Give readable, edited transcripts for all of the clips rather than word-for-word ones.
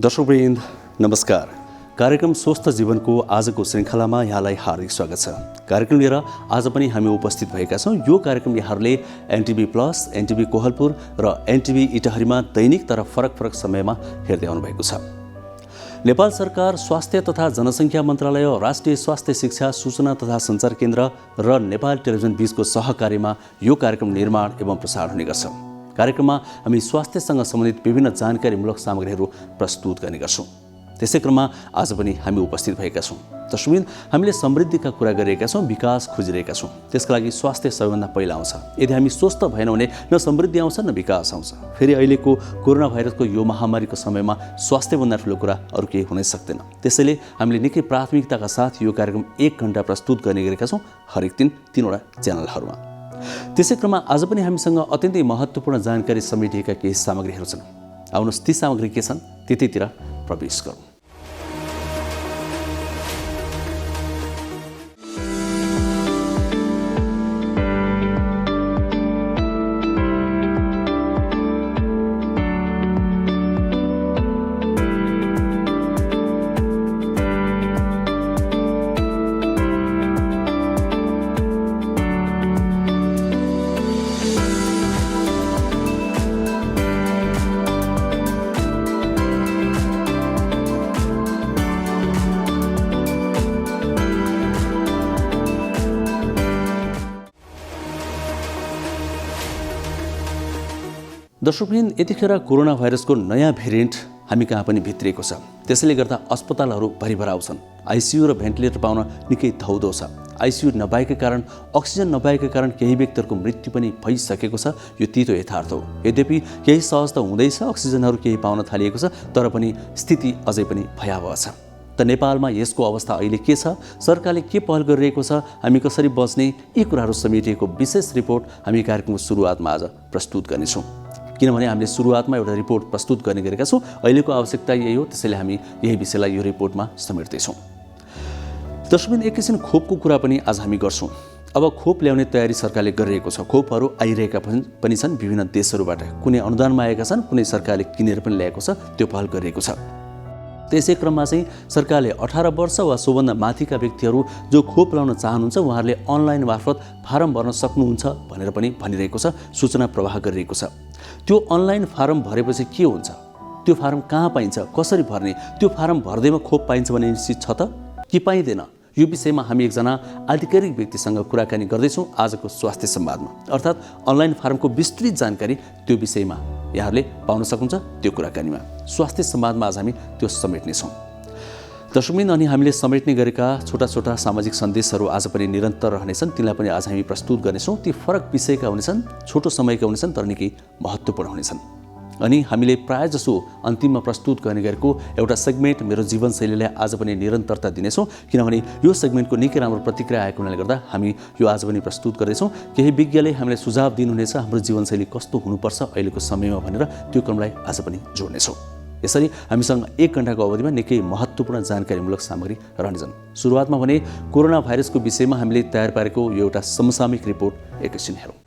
दर्शकवृन्द नमस्कार। कार्यक्रम स्वस्थ जीवनको आजको श्रृङ्खलामा यहाँलाई हार्दिक स्वागत छ। कार्यक्रम लिएर आज पनि हामी उपस्थित भएका छौँ। यो कार्यक्रम यहाँहरूले एनटिभी प्लस, एनटिभी कोहलपुर र एनटिभी इटहरीमा दैनिक तर फरक समयमा हेर्दै आउनुभएको छ। नेपाल सरकार स्वास्थ्य तथा जनसङ्ख्या मन्त्रालय, राष्ट्रिय स्वास्थ्य शिक्षा सूचना तथा सञ्चार केन्द्र र नेपाल टेलिभिजन बीचको सहकार्यमा यो कार्यक्रम निर्माण एवं प्रसारण हुने गर्छ। कार्यक्रममा हामी स्वास्थ्यसँग सम्बन्धित विभिन्न जानकारीमूलक सामग्रीहरू प्रस्तुत गर्ने गर्छौँ। त्यसै क्रममा आज पनि हामी उपस्थित भएका छौँ। दर्शकवृन्द, हामीले समृद्धिका कुरा गरिरहेका छौँ, विकास खोजिरहेका छौँ। त्यसका लागि स्वास्थ्य सबैभन्दा पहिला आउँछ। यदि हामी स्वस्थ भएनौँ भने न समृद्धि आउँछ न विकास आउँछ। फेरि अहिलेको कोरोना भाइरसको यो महामारीको समयमा स्वास्थ्यभन्दा ठुलो कुरा अरू केही हुनै सक्दैन। त्यसैले हामीले निकै प्राथमिकताका साथ यो कार्यक्रम 1 घण्टा प्रस्तुत गर्ने गरेका छौँ, हरेक दिन 3वटा च्यानलहरूमा। त्यसै क्रममा आज पनि हामीसँग अत्यन्तै महत्त्वपूर्ण जानकारी समेटिएका केही सामग्रीहरू छन्। आउनुहोस् ती सामग्री के छन् त्यतैतिर प्रवेश गरौँ। दर्शकवृन्द, यतिखेर कोरोना भाइरसको नयाँ भेरिएन्ट हामी कहाँ पनि भित्रिएको छ। त्यसैले गर्दा अस्पतालहरू भरिभराउ छन्। आइसियू र भेन्टिलेटर पाउन निकै धौधौ छ। आइसियू नभएकै कारण, अक्सिजन नभएकै कारण केही व्यक्तिहरूको मृत्यु पनि भइसकेको छ। यो तितो यथार्थ हो। यद्यपि केही सहज त हुँदैछ, अक्सिजनहरू केही पाउन थालिएको छ, तर पनि स्थिति अझै पनि भयावह छ। त नेपालमा यसको अवस्था अहिले के छ, सरकारले के पहल गरिरहेको छ, हामी कसरी बच्ने, यी कुराहरू समेटिएको विशेष रिपोर्ट हामी कार्यक्रमको सुरुवातमा आज प्रस्तुत गर्नेछौँ। किनभने हामीले सुरुवातमा एउटा रिपोर्ट प्रस्तुत गर्ने गरेका छौँ। अहिलेको आवश्यकता यही हो, त्यसैले हामी यही विषयलाई यो रिपोर्टमा समेट्दैछौँ। दर्शकवृन्द, एक किसिम खोपको कुरा पनि आज हामी गर्छौँ। अब खोप ल्याउने तयारी सरकारले गरिरहेको छ। खोपहरू आइरहेका पनि छन् विभिन्न देशहरूबाट। कुनै अनुदानमा आएका छन्, कुनै सरकारले किनेर पनि ल्याएको छ, त्यो पहल गरिरहेको छ। त्यसै क्रममा चाहिँ सरकारले 18 वर्ष वा सोभन्दा माथिका व्यक्तिहरू जो खोप लाउन चाहनुहुन्छ उहाँहरूले अनलाइन मार्फत फारम भर्न सक्नुहुन्छ भनेर पनि भनिरहेको छ, सूचना प्रवाह गरिरहेको छ। त्यो अनलाइन फारम भरेपछि के हुन्छ, त्यो फारम कहाँ पाइन्छ, कसरी भर्ने, त्यो फारम भर्दैमा खोप पाइन्छ भन्ने निश्चित छ त कि पाइँदैन, यो विषयमा हामी एकजना आधिकारिक व्यक्तिसँग कुराकानी गर्दैछौँ आजको स्वास्थ्य संवादमा। अर्थात् अनलाइन फारमको विस्तृत जानकारी त्यो विषयमा यहाँहरूले पाउन सक्नुहुन्छ त्यो कुराकानीमा। स्वास्थ्य संवादमा आज हामी त्यो समेट्नेछौँ। दर्शकवृन्द, अनि हामीले समेट्ने गरेका छोटा सामाजिक सन्देशहरू आज पनि निरन्तर रहनेछन्। तिनलाई पनि आज हामी प्रस्तुत गर्नेछौँ। ती फरक विषयका हुनेछन्, छोटो समयका हुनेछन्, तर निकै महत्त्वपूर्ण हुनेछन्। अनि हामीले प्रायः जसो अन्तिममा प्रस्तुत गर्ने गरेको एउटा सेगमेन्ट मेरो जीवनशैलीलाई आज पनि निरन्तरता दिनेछौँ, किनभने यो सेगमेन्टको निकै राम्रो प्रतिक्रिया आएको हुनाले गर्दा हामी यो आज पनि प्रस्तुत गर्दैछौँ। केही विज्ञले हामीलाई सुझाव दिनुहुनेछ हाम्रो जीवनशैली कस्तो हुनुपर्छ अहिलेको समयमा भनेर, त्यो क्रमलाई आज पनि जोड्नेछौँ। यसरी हामीसँग 1 घण्टाको अवधिमा निकै महत्त्वपूर्ण जानकारीमूलक सामग्री रहनेछन्। सुरुवातमा भने कोरोना भाइरसको विषयमा हामीले तयार पारेको यो एउटा समसामयिक रिपोर्ट एकैछिन हेरौँ।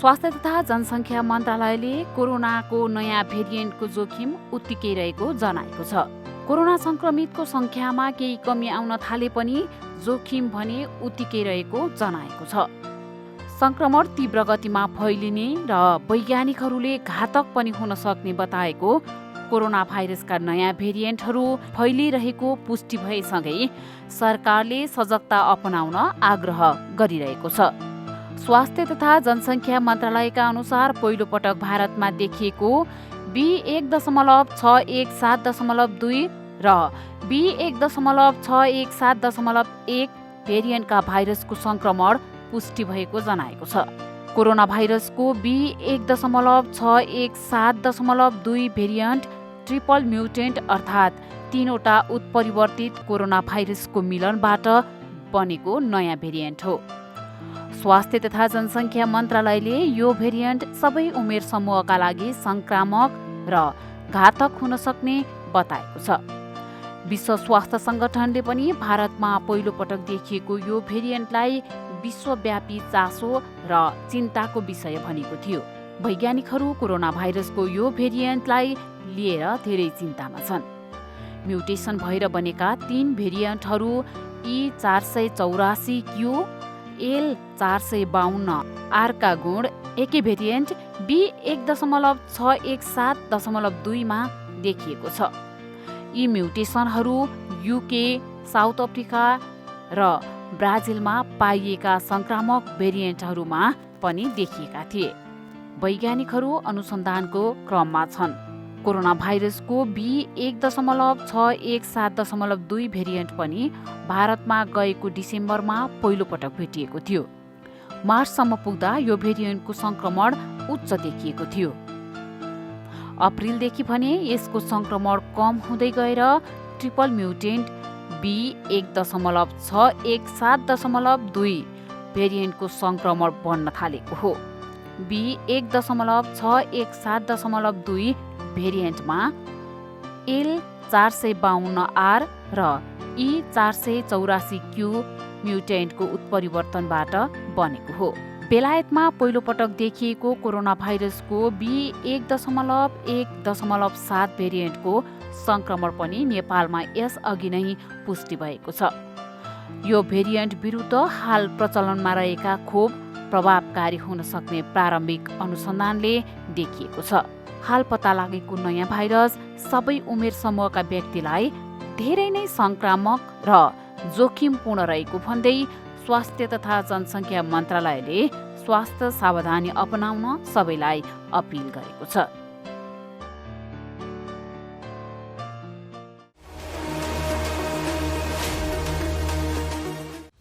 स्वास्थ्य तथा जनसङ्ख्या मन्त्रालयले कोरोनाको नयाँ भेरिएन्टको जोखिम उत्तिकै रहेको जनाएको छ। कोरोना सङ्क्रमितको सङ्ख्यामा केही कमी आउन थाले पनि जोखिम भने उत्तिकै रहेको जनाएको छ। सङ्क्रमण तीव्र गतिमा फैलिने र वैज्ञानिकहरूले घातक पनि हुन सक्ने बताएको कोरोना भाइरसका नयाँ भेरिएन्टहरू फैलिरहेको पुष्टि भएसँगै सरकारले सजगता अपनाउन आग्रह गरिरहेको छ। स्वास्थ्य तथा जनसङ्ख्या मन्त्रालयका अनुसार पहिलो पटक भारतमा देखिएको B1.617.2 र B1.617.1 भेरिएन्टका भाइरसको सङ्क्रमण पुष्टि भएको जनाएको छ। कोरोना भाइरसको B1.617.2 भेरिएन्ट ट्रिपल म्युटेन्ट अर्थात् 3वटा उत्परिवर्तित कोरोना भाइरसको मिलनबाट बनेको नयाँ भेरिएन्ट हो। स्वास्थ्य तथा जनसङ्ख्या मन्त्रालयले यो भेरिएन्ट सबै उमेर समूहका लागि सङ्क्रामक र घातक हुन सक्ने बताएको छ। विश्व स्वास्थ्य सङ्गठनले पनि भारतमा पहिलो पटक देखिएको यो भेरिएन्टलाई विश्वव्यापी चासो र चिन्ताको विषय बनेको थियो। वैज्ञानिकहरू कोरोना भाइरसको यो भेरिएन्टलाई लिएर धेरै चिन्तामा छन्। म्युटेसन भएर बनेका 3 भेरिएन्टहरू E484Q, L452R का गुण एकै भेरिएन्ट B1.617.2 मा देखिएको छ। यी म्युटेसनहरू युके, साउथ अफ्रिका र ब्राजिलमा पाइएका संक्रामक भेरिएन्टहरूमा पनि देखिएका थिए। वैज्ञानिकहरू अनुसन्धानको क्रममा छन्। कोरोना भाइरसको B1.617.2 भेरिएन्ट पनि भारतमा गएको डिसेम्बरमा पहिलो पटक भेटिएको थियो। मार्चसम्म पुग्दा यो भेरिएन्टको संक्रमण उच्च देखिएको थियो। अप्रिलदेखि भने यसको संक्रमण कम हुँदै गएर ट्रिपल म्युटेन्ट B1.617.2 भेरिएन्टको संक्रमण बढ्न थालेको हो। B1.617.2 भेरिएन्टमा L452R र E484Q म्युटेन्टको उत्परिवर्तनबाट बनेको हो। बेलायतमा पहिलो पटक देखिएको कोरोना भाइरसको B1.1.7 भेरिएन्टको संक्रमण पनि नेपालमा यसअघि नै पुष्टि भएको छ। यो भेरिएन्ट विरुद्ध हाल प्रचलनमा रहेका खोप प्रभावकारी हुन सक्ने प्रारम्भिक अनुसन्धानले देखिएको छ। हाल पत्ता लागेको नयाँ भाइरस सबै उमेर समूहका व्यक्तिलाई धेरै नै संक्रामक र जोखिमपूर्ण रहेको भन्दै स्वास्थ्य तथा जनसङ्ख्या मन्त्रालयले स्वास्थ्य सावधानी अपनाउन सबैलाई अपिल गरेको छ।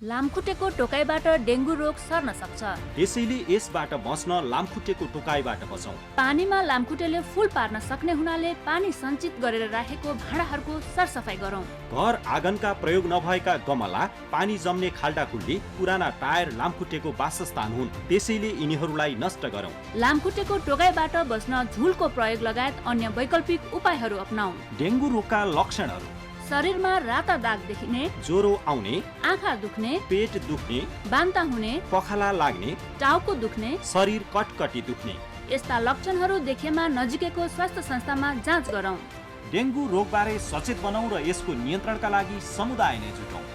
लामखुट्टेको टोकाइबाट डेङ्गु रोग सर्न सक्छ। त्यसैले यसबाट बच्न लामखुट्टेको टोकाइबाट बचौं। पानीमा लामखुट्टेले फूल पार्न सक्ने हुनाले पानी सञ्चित गरेर राखेको भाँडाहरूको सरसफाइ गरौँ। घर आँगनका प्रयोग नभएका गमला, पानी जम्ने खाल्डाखुल्डी, पुराना टायर लामखुट्टेको वासस्थान हुन्। त्यसैले यिनीहरूलाई नष्ट गरौँ। लामखुट्टेको टोकाइबाट बच्न झुलको प्रयोग लगायत अन्य वैकल्पिक उपायहरू अपनाऊ। डेङ्गु रोगका लक्षणहरू: शरीरमा राता दाग देखिने, ज्वरो आउने, आँखा दुख्ने, पेट दुख्ने, बान्ता हुने, पखाला लाग्ने, टाउको दुख्ने, शरीर कटकटी दुख्ने। यस्ता लक्षणहरू देखेमा नजिकैको स्वास्थ्य संस्थामा जाँच गरौँ। डेङ्गु रोगबारे सचेत बनाऊ र यसको नियन्त्रणका लागि समुदाय नै जुटौँ।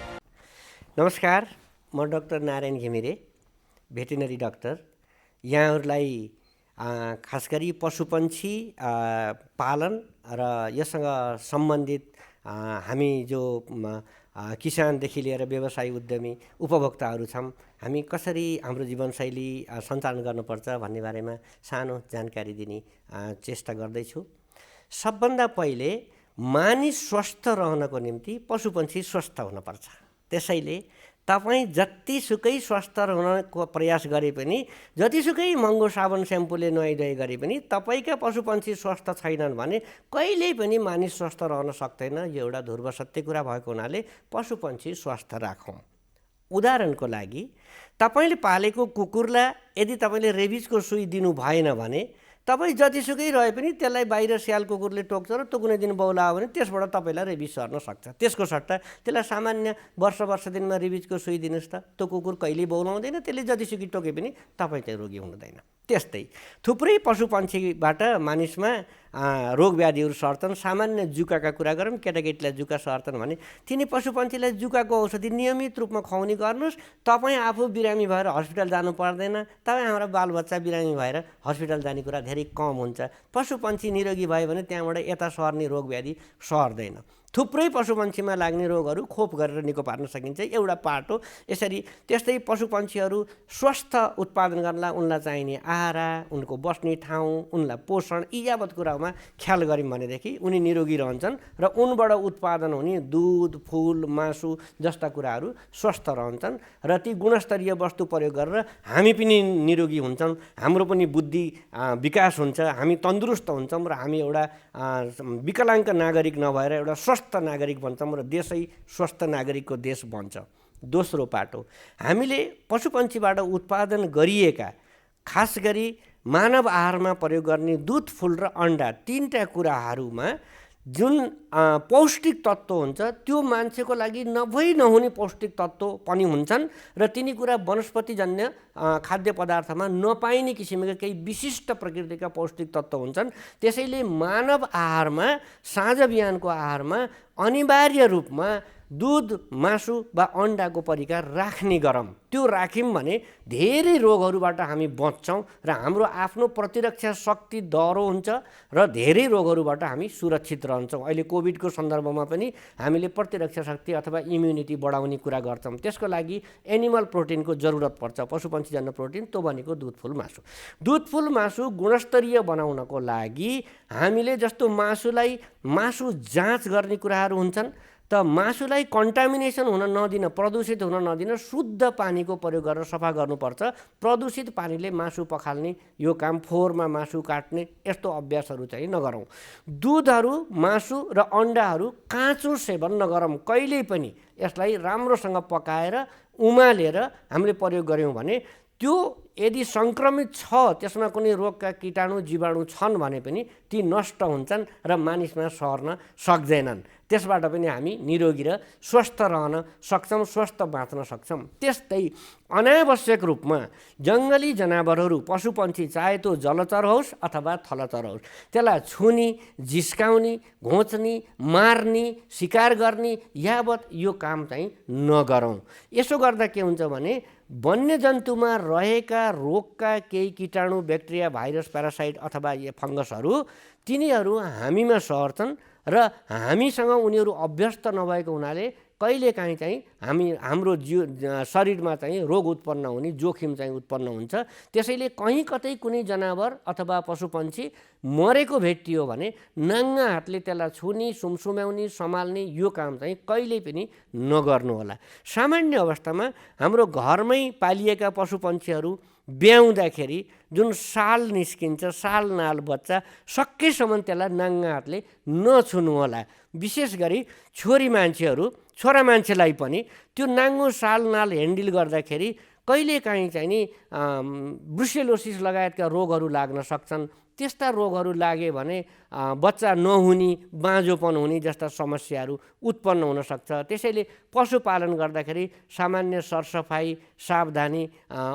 नमस्कार, म doctor Narayan Ghimire, veterinary doctor. यहाँहरूलाई खास गरी पशुपन्छी पालन र यससँग सम्बन्धित हामी जो किसानदेखि लिएर व्यवसायी उद्यमी उपभोक्ताहरू छौँ, हामी कसरी हाम्रो जीवनशैली सञ्चालन गर्नुपर्छ भन्ने बारेमा सानो जानकारी दिने चेष्टा गर्दैछु। सबभन्दा पहिले मानिस स्वस्थ रहनको निम्ति पशुपन्छी स्वस्थ हुनुपर्छ। त्यसैले तपाईँ जतिसुकै स्वस्थ रहनको प्रयास गरे पनि, जतिसुकै महँगो साबुन स्याम्पूले नुहाइधुवाइ गरे पनि तपाईँका पशुपन्छी स्वस्थ छैनन् भने कहिल्यै पनि मानिस स्वस्थ रहन सक्दैन। यो एउटा ध्रुव सत्य कुरा भएको हुनाले पशुपन्छी स्वस्थ राखौँ। उदाहरणको लागि, तपाईँले पालेको कुकुरलाई यदि तपाईँले रेबिजको सुई दिनु भएन भने तपाईँ जतिसुकै रहे पनि त्यसलाई बाहिर स्याल कुकुरले टोक्छ र त्यो कुनै दिन बौलायो भने त्यसबाट तपाईँलाई रेबिज सर्न सक्छ। त्यसको सट्टा त्यसलाई सामान्य वर्ष दिनमा रेबिजको सुई दिनुहोस् त, त्यो कुकुर कहिल्यै बौलाउँदैन, त्यसले जतिसुकै टोके पनि तपाईँ चाहिँ रोगी हुनुहुँदैन। त्यस्तै थुप्रै पशुपन्छीबाट मानिसमा रोग व्याधिहरू सर्छन्। सामान्य जुकाका कुरा गरौँ, केटाकेटीलाई जुका सर्छन् भने तिनी पशुपन्छीलाई जुकाको औषधि नियमित रूपमा खुवाउने गर्नुहोस्। तपाईँ आफू बिरामी भएर हस्पिटल जानु पर्दैन, तपाईँ हाम्रा बालबच्चा बिरामी भएर हस्पिटल जाने कुरा धेरै कम हुन्छ। पशुपन्छी निरोगी भयो भने त्यहाँबाट यता सर्ने रोग व्याधि सर्दैन। थुप्रै पशुपन्छीमा लाग्ने रोगहरू खोप गरेर निको पार्न सकिन्छ, एउटा पाटो। यसरी त्यस्तै पशुपन्छीहरू स्वस्थ उत्पादन गर्नलाई उनलाई चाहिने आहारा, उनको बस्ने ठाउँ, उनलाई पोषण, यी यावत कुरामा ख्याल गऱ्यौँ भनेदेखि उनी निरोगी रहन्छन् र उनबाट उत्पादन हुने दुध, फुल, मासु जस्ता कुराहरू स्वस्थ रहन्छन् र ती गुणस्तरीय वस्तु प्रयोग गरेर हामी पनि निरोगी हुन्छौँ, हाम्रो पनि बुद्धि विकास हुन्छ, हामी तन्दुरुस्त हुन्छौँ र हामी एउटा विकलाङ्ग नागरिक नभएर एउटा स्वस्थ नागरिक बन्छौँ र देशै स्वस्थ नागरिकको देश बन्छ। दोस्रो पाटो, हामीले पशुपन्छीबाट उत्पादन गरिएका खास गरी मानव आहारमा प्रयोग गर्ने दुध, फुल र अन्डा, तीनटा कुराहरूमा जुन पौष्टिक तत्त्व हुन्छ त्यो मान्छेको लागि नभई नहुने पौष्टिक तत्त्व पनि हुन्छन् र तिनी कुरा वनस्पतिजन्य खाद्य पदार्थमा नपाइने किसिमका केही विशिष्ट प्रकृतिका पौष्टिक तत्त्व हुन्छन्। त्यसैले मानव आहारमा साँझ बिहानको आहारमा अनिवार्य रूपमा दुध, मासु वा अन्डाको परिकार राख्ने गरौँ। त्यो राख्यौँ भने धेरै रोगहरूबाट हामी बच्छौँ र हाम्रो आफ्नो प्रतिरक्षा शक्ति दह्रो हुन्छ र धेरै रोगहरूबाट हामी सुरक्षित रहन्छौँ। अहिले कोभिडको सन्दर्भमा पनि हामीले प्रतिरक्षा शक्ति अथवा इम्युनिटी बढाउने कुरा गर्छौँ। त्यसको लागि एनिमल प्रोटिनको जरुरत पर्छ, पशुपन्छीजन्य प्रोटिन, त्यो भनेको दुध, फुल, मासु। दुध, फुल, मासु गुणस्तरीय बनाउनको लागि हामीले जस्तो मासु जाँच गर्ने कुराहरू हुन्छन्, त मासुलाई कन्टामिनेसन हुन नदिन, प्रदूषित हुन नदिन शुद्ध पानीको प्रयोग गरेर सफा गर्नुपर्छ। प्रदूषित पानीले मासु पखाल्ने, यो काम फोहोरमा मासु काट्ने यस्तो अभ्यासहरू चाहिँ नगरौँ। दुधहरू, मासु र अन्डाहरू काँचो सेवन नगरौँ कहिल्यै पनि। यसलाई राम्रोसँग पकाएर उमालेर हामीले प्रयोग गऱ्यौँ भने त्यो यदि सङ्क्रमित छ, त्यसमा कुनै रोगका कीटाणु जीवाणु छन् भने पनि ती नष्ट हुन्छन् र मानिसमा सर्न सक्दैनन्। त्यसबाट पनि हामी निरोगी र स्वस्थ रहन सक्छौँ, स्वस्थ बाँच्न सक्छौँ। त्यस्तै अनावश्यक रूपमा जङ्गली जनावरहरू, पशुपन्छी, चाहे त्यो जलचर होस् अथवा थलचर होस्, त्यसलाई छुनी, जिस्काउने, घोच्ने, मार्ने, शिकार गर्ने यावत यो काम चाहिँ नगरौँ। यसो गर्दा के हुन्छ भने वन्यजन्तुमा रहेका रोगका केही कीटाणु, ब्याक्टेरिया, भाइरस, प्यारासाइट अथवा फङ्गसहरू तिनीहरू हामीमा सर्छन् र हामीसँग उनीहरू अभ्यस्त नभएको हुनाले कहिलेकाहीँ चाहिँ हाम्रो शरीरमा चाहिँ रोग उत्पन्न हुने जोखिम चाहिँ उत्पन्न हुन्छ। त्यसैले कहीँ कतै कुनै जनावर अथवा पशुपन्छी मरेको भेटियो भने नाङ्गा हातले त्यसलाई छुनी, सुमसुम्याउने, सम्हाल्ने यो काम चाहिँ कहिल्यै पनि नगर्नु होला। सामान्य अवस्थामा हाम्रो घरमै पालिएका पशुपन्छीहरू ब्याउँदाखेरि जुन साल निस्किन्छ, साल नाल बच्चा, सकेसम्म त्यसलाई नाङ्गा हातले नछुनु होला। विशेष गरी छोरा मान्छेलाई पनि त्यो नाङ्गो साल नाल ह्यान्डल गर्दाखेरि कहिलेकाहीँ चाहिँ नि ब्रुसेलोसिस लगायतका रोगहरू लाग्न सक्छन्। त्यस्ता रोगहरू लागे भने बच्चा नहुने, बाँझोपन हुने जस्ता समस्याहरू उत्पन्न हुन सक्छ। त्यसैले पशुपालन गर्दाखेरि सामान्य सरसफाइ, सावधानी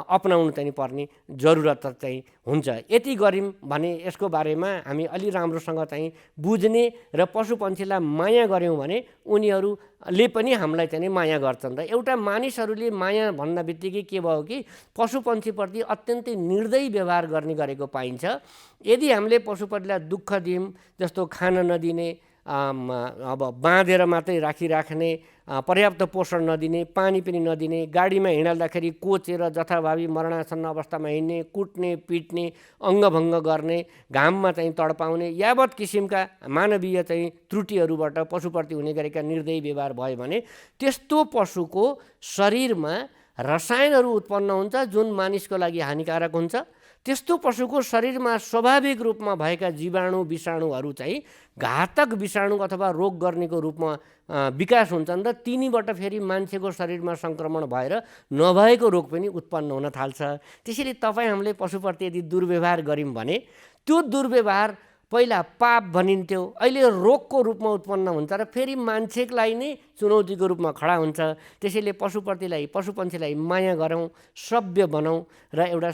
अपनाउनु चाहिँ पर्ने जरुरत चाहिँ हुन्छ। यति गऱ्यौँ भने यसको बारेमा हामी अलि राम्रोसँग चाहिँ बुझ्ने र पशुपन्छीलाई माया गऱ्यौँ भने उनीहरूले पनि हामीलाई चाहिँ माया गर्छन्। र एउटा मानिसहरूले माया भन्ने बित्तिकै के भयो कि पशुपन्छीप्रति अत्यन्तै निर्दयी व्यवहार गर्ने गरेको पाइन्छ। यदि हामीले पशुपतिलाई दुःख दियौँ, जस्तो खान नदिने, अब बाँधेर मात्रै राख्ने, पर्याप्त पोषण नदिने, पानी पनि नदिने, गाडीमा हिँड्दाखेरि कोचेर जथाभावी मरणासन्न अवस्थामा हिँड्ने, कुट्ने, पिट्ने, अङ्गभङ्ग गर्ने, घाममा चाहिँ तडपाउने यावत किसिमका मानवीय चाहिँ त्रुटिहरूबाट पशुप्रति हुने गरेका निर्दयी व्यवहार भयो भने त्यस्तो पशुको शरीरमा रसायनहरू उत्पन्न हुन्छ जुन मानिसको लागि हानिकारक हुन्छ। त्यस्तो पशुको शरीरमा स्वाभाविक रूपमा भएका जीवाणु, विषाणुहरू चाहिँ घातक विषाणु अथवा रोग गर्नेको रूपमा विकास हुन्छन् र तिनीबाट फेरि मान्छेको शरीरमा सङ्क्रमण भएर नभएको रोग पनि उत्पन्न हुन थाल्छ। त्यसैले हामीले पशुप्रति यदि दुर्व्यवहार गऱ्यौँ भने त्यो दुर्व्यवहार पहिला पाप भनिन्थ्यो, अहिले रोगको रूपमा उत्पन्न हुन्छ र फेरि मान्छेलाई नै चुनौतीको रूपमा खडा हुन्छ। त्यसैले पशुपन्छीलाई माया गरौँ, सभ्य बनाऊँ र एउटा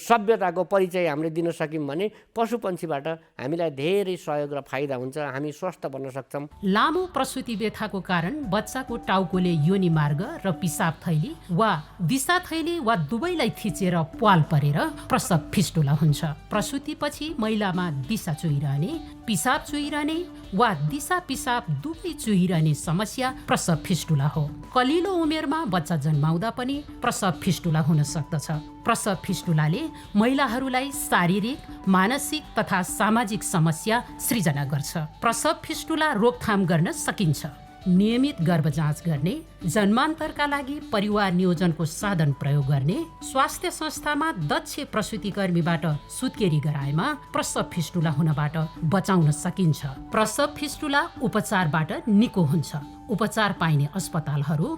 सभ्यताको परिचय हामीले दिन सक्यौँ भने पशुपन्छीबाट हामीलाई धेरै सहयोग र फाइदा हुन्छ, हामी स्वस्थ बन्न सक्छौँ। लामो प्रसुति व्यथाको कारण बच्चाको टाउकोले योनि मार्ग र पिसाब थैली वा दिशा थैली वा दुवैलाई थिचेर प्वाल परेर प्रसव फिस्टुला हुन्छ। प्रसुतिपछि महिलामा दिशा चुहिरहने, पिसाब चुहिरहने वा दिशा पिसाब दुवै चुहिरहने समस्या प्रसव फिस्टुला हो। कलिलो उमेरमा बच्चा जन्माउँदा पनि प्रसव फिस्टुला हुन सक्दछ। प्रसव फिस्टुलाले महिलाहरूलाई शारीरिक, मानसिक तथा सामाजिक समस्या सृजना गर्छ। प्रसव फिस्टुला रोकथाम गर्न सकिन्छ। नियमित गर्भ जाँच गर्ने, जन्मान्तरका लागि परिवार नियोजनको साधन प्रयोग गर्ने, स्वास्थ्य संस्थामा दक्ष प्रसुतिकर्मीबाट सुत्केरी गराएमा प्रसव फिस्टुला हुनबाट बचाउन सकिन्छ। प्रसव फिस्टुला उपचारबाट निको हुन्छ। उपचार पाइने अस्पतालहरू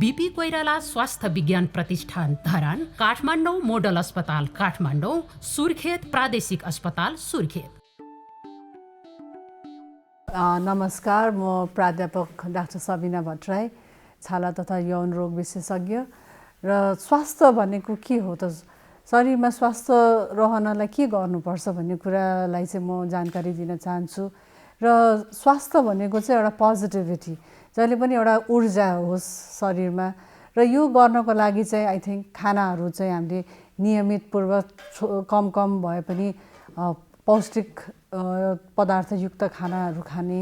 बीपी कोइराला स्वास्थ्य विज्ञान प्रतिष्ठान धरान, काठमाडौँ मोडल अस्पताल काठमाडौँ, सुर्खेत प्रादेशिक अस्पताल सुर्खेत। नमस्कार, म प्राध्यापक डाक्टर सबिना भट्टराई, छाला तथा यौन रोग विशेषज्ञ। र स्वास्थ्य भनेको के हो त, शरीरमा स्वास्थ्य रहनलाई के गर्नुपर्छ भन्ने कुरालाई चाहिँ म जानकारी दिन चाहन्छु। र स्वास्थ्य भनेको चाहिँ एउटा पोजिटिभिटी, जहिले पनि एउटा ऊर्जा होस् शरीरमा। र यो गर्नको लागि चाहिँ आई थिङ्क खानाहरू चाहिँ हामीले नियमितपूर्वक कम भए पनि पौष्टिक पदार्थयुक्त खानाहरू खाने,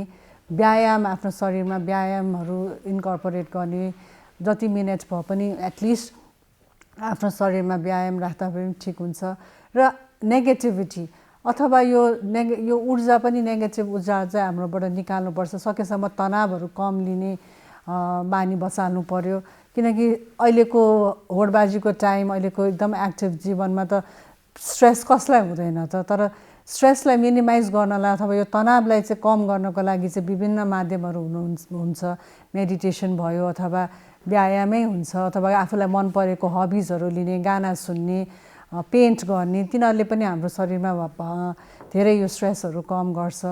व्यायाम आफ्नो शरीरमा व्यायामहरू इन्कर्पोरेट गर्ने, जति मिनट भए पनि एटलिस्ट आफ्नो शरीरमा व्यायाम राख्दा पनि ठिक हुन्छ। र नेगेटिभिटी अथवा यो ऊर्जा पनि नेगेटिभ ऊर्जा चाहिँ हाम्रोबाट निकाल्नुपर्छ। सकेसम्म तनावहरू कम लिने बानी बसाल्नु पर्यो, किनकि अहिलेको होडबाजीको टाइम, अहिलेको एकदम एक्टिभ जीवनमा त स्ट्रेस कसलाई हुँदैन त। तर स्ट्रेसलाई मिनिमाइज गर्नलाई अथवा यो तनावलाई चाहिँ कम गर्नको लागि चाहिँ विभिन्न माध्यमहरू हुन्छ। मेडिटेसन भयो, अथवा व्यायामै हुन्छ, अथवा आफूलाई मन परेको हबिजहरू लिने, गाना सुन्ने, पेन्ट गर्ने, तिनीहरूले पनि हाम्रो शरीरमा धेरै यो स्ट्रेसहरू कम गर्छ।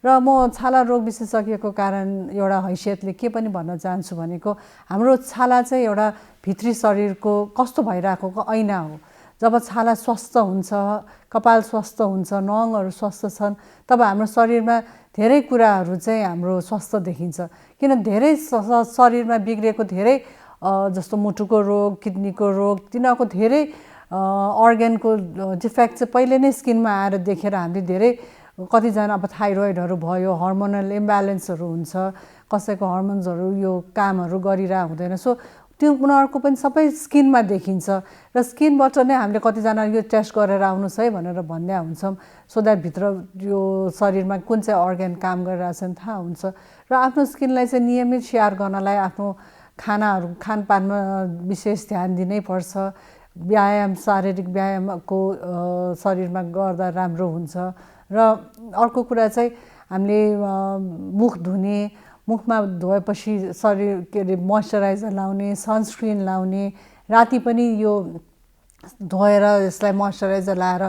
र म छाला रोग विशेषज्ञको कारण एउटा हैसियतले के पनि भन्न चाहन्छु भनेको, हाम्रो छाला चाहिँ एउटा भित्री शरीरको कस्तो भइरहेको ऐना हो। जब छाला स्वस्थ हुन्छ, कपाल स्वस्थ हुन्छ, नङहरू स्वस्थ छन्, तब हाम्रो शरीरमा धेरै कुराहरू चाहिँ हाम्रो स्वस्थ देखिन्छ। किन धेरै शरीरमा बिग्रेको धेरै जस्तो मुटुको रोग, किडनीको रोग, तिनीहरूको धेरै अर्ग्यानको डिफेक्ट चाहिँ पहिले नै स्किनमा आएर देखेर हामीले धेरै कतिजना अब थाइरोइडहरू भयो, हर्मोनल इम्ब्यालेन्सहरू हुन्छ, कसैको हर्मोन्सहरू यो कामहरू गरिरहेको हुँदैन। सो त्यो उनीहरूको पनि सबै स्किनमा देखिन्छ। र स्किनबाट नै हामीले कतिजना यो टेस्ट गरेर आउनुहोस् है भनेर भन्ने हुन्छौँ, सो द्याट भित्र यो शरीरमा कुन चाहिँ अर्ग्यान काम गरिरहेछन् थाहा हुन्छ। र आफ्नो स्किनलाई चाहिँ नियमित स्याहार गर्नलाई आफ्नो खानपानमा विशेष ध्यान दिनै पर्छ। व्यायाम, शारीरिक व्यायामको शरीरमा गर्दा राम्रो हुन्छ। र अर्को कुरा चाहिँ हामीले मुख धुने, मुखमा धोएपछि शरीर मोइस्चराइजर लाउने, सनस्क्रिन लाउने, राति पनि यो धोएर यसलाई मोइस्चराइजर लाएर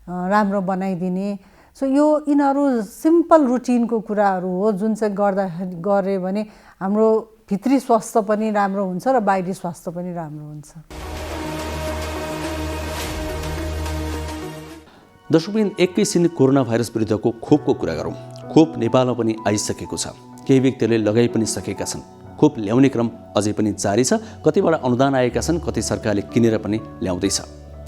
राम्रो बनाइदिने। सो यिनीहरू सिम्पल रुटिनको कुराहरू हो, जुन चाहिँ गरे भने हाम्रो भित्री स्वास्थ्य पनि राम्रो हुन्छ र बाहिरी स्वास्थ्य पनि राम्रो हुन्छ। दर्शकबिन, एकैछिन कोरोना भाइरस विरुद्धको खोपको कुरा गरौँ। खोप नेपालमा पनि आइसकेको छ, केही व्यक्तिहरूले लगाइ पनि सकेका छन्। खोप ल्याउने क्रम अझै पनि जारी छ। कतिबाट अनुदान आएका छन्, कति सरकारले किनेर पनि ल्याउँदैछ।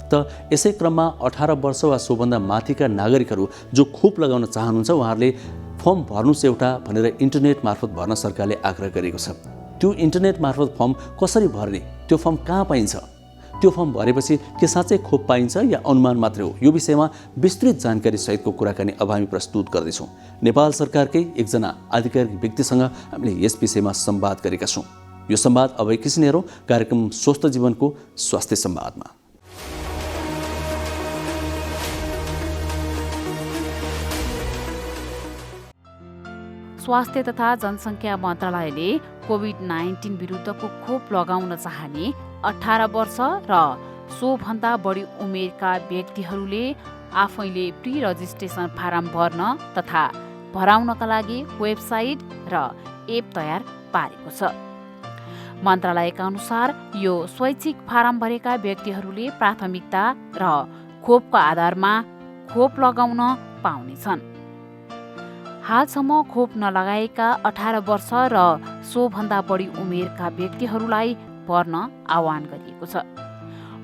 त यसै क्रममा 18 वर्ष वा सोभन्दा माथिका नागरिकहरू जो खोप लगाउन चाहनुहुन्छ, उहाँहरूले फर्म भर्नुहोस् एउटा भनेर इन्टरनेट मार्फत भर्न सरकारले आग्रह गरेको छ। त्यो इन्टरनेट मार्फत फर्म कसरी भर्ने, त्यो फर्म कहाँ पाइन्छ, त्यो फर्म भरेपछि के साँच्चै खोप पाइन्छ या अनुमान मात्रै हो, यो विषयमा विस्तृत जानकारी सहितको कुराकानी अब हामी प्रस्तुत गर्दैछौँ। नेपाल सरकारकै एकजना आधिकारिक व्यक्तिसँग हामीले यस विषयमा संवाद गरेका छौँ। यो संवाद अब एकैछिन हेरौँ कार्यक्रम स्वस्थ जीवनको स्वास्थ्य संवादमा। स्वास्थ्य तथा जनसङ्ख्या मन्त्रालयले कोभिड-19 विरुद्धको खोप लगाउन चाहने 18 वर्ष र सोभन्दा बढी उमेरका व्यक्तिहरूले आफैले प्री रजिस्ट्रेसन फारम भर्न तथा भराउनका लागि वेबसाइट र एप तयार पारेको छ। मन्त्रालयका अनुसार यो स्वैच्छिक फारम भरेका व्यक्तिहरूले प्राथमिकता र खोपको आधारमा खोप लगाउन पाउनेछन्। हालसम्म खोप नलगाएका 18 वर्ष र सोभन्दा बढी उमेरका व्यक्तिहरूलाई भर्न आह्वान गरिएको छ।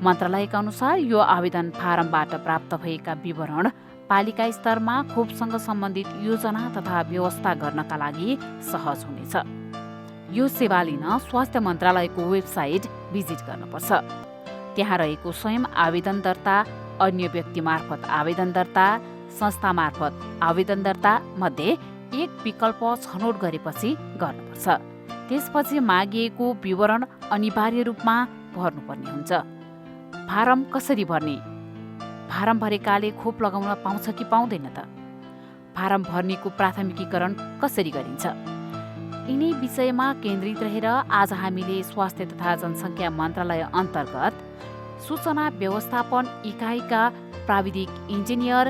मन्त्रालयका अनुसार यो आवेदन फारमबाट प्राप्त भएका विवरण पालिका स्तरमा खोपसँग सम्बन्धित योजना तथा व्यवस्था गर्नका लागि सहज हुनेछ। यो सेवा लिन स्वास्थ्य मन्त्रालयको वेबसाइट भिजिट गर्नुपर्छ। त्यहाँ रहेको स्वयं आवेदन दर्ता, अन्य व्यक्ति मार्फत आवेदन दर्ता, संस्था मार्फत आवेदन दर्ता मध्ये एक विकल्प छनौट गरेपछि गर्नुपर्छ। त्यसपछि मागिएको विवरण अनिवार्य रूपमा भर्नुपर्ने हुन्छ। फारम कसरी भर्ने? फारम भरेकाले खोप लगाउन पाउँछ कि पाउँदैन त? फारम भर्नेको प्राथमिकीकरण कसरी गरिन्छ? यिनै विषयमा केन्द्रित रहेर आज हामीले स्वास्थ्य तथा जनसङ्ख्या मन्त्रालय अन्तर्गत सूचना व्यवस्थापन इकाइका प्राविधिक इन्जिनियर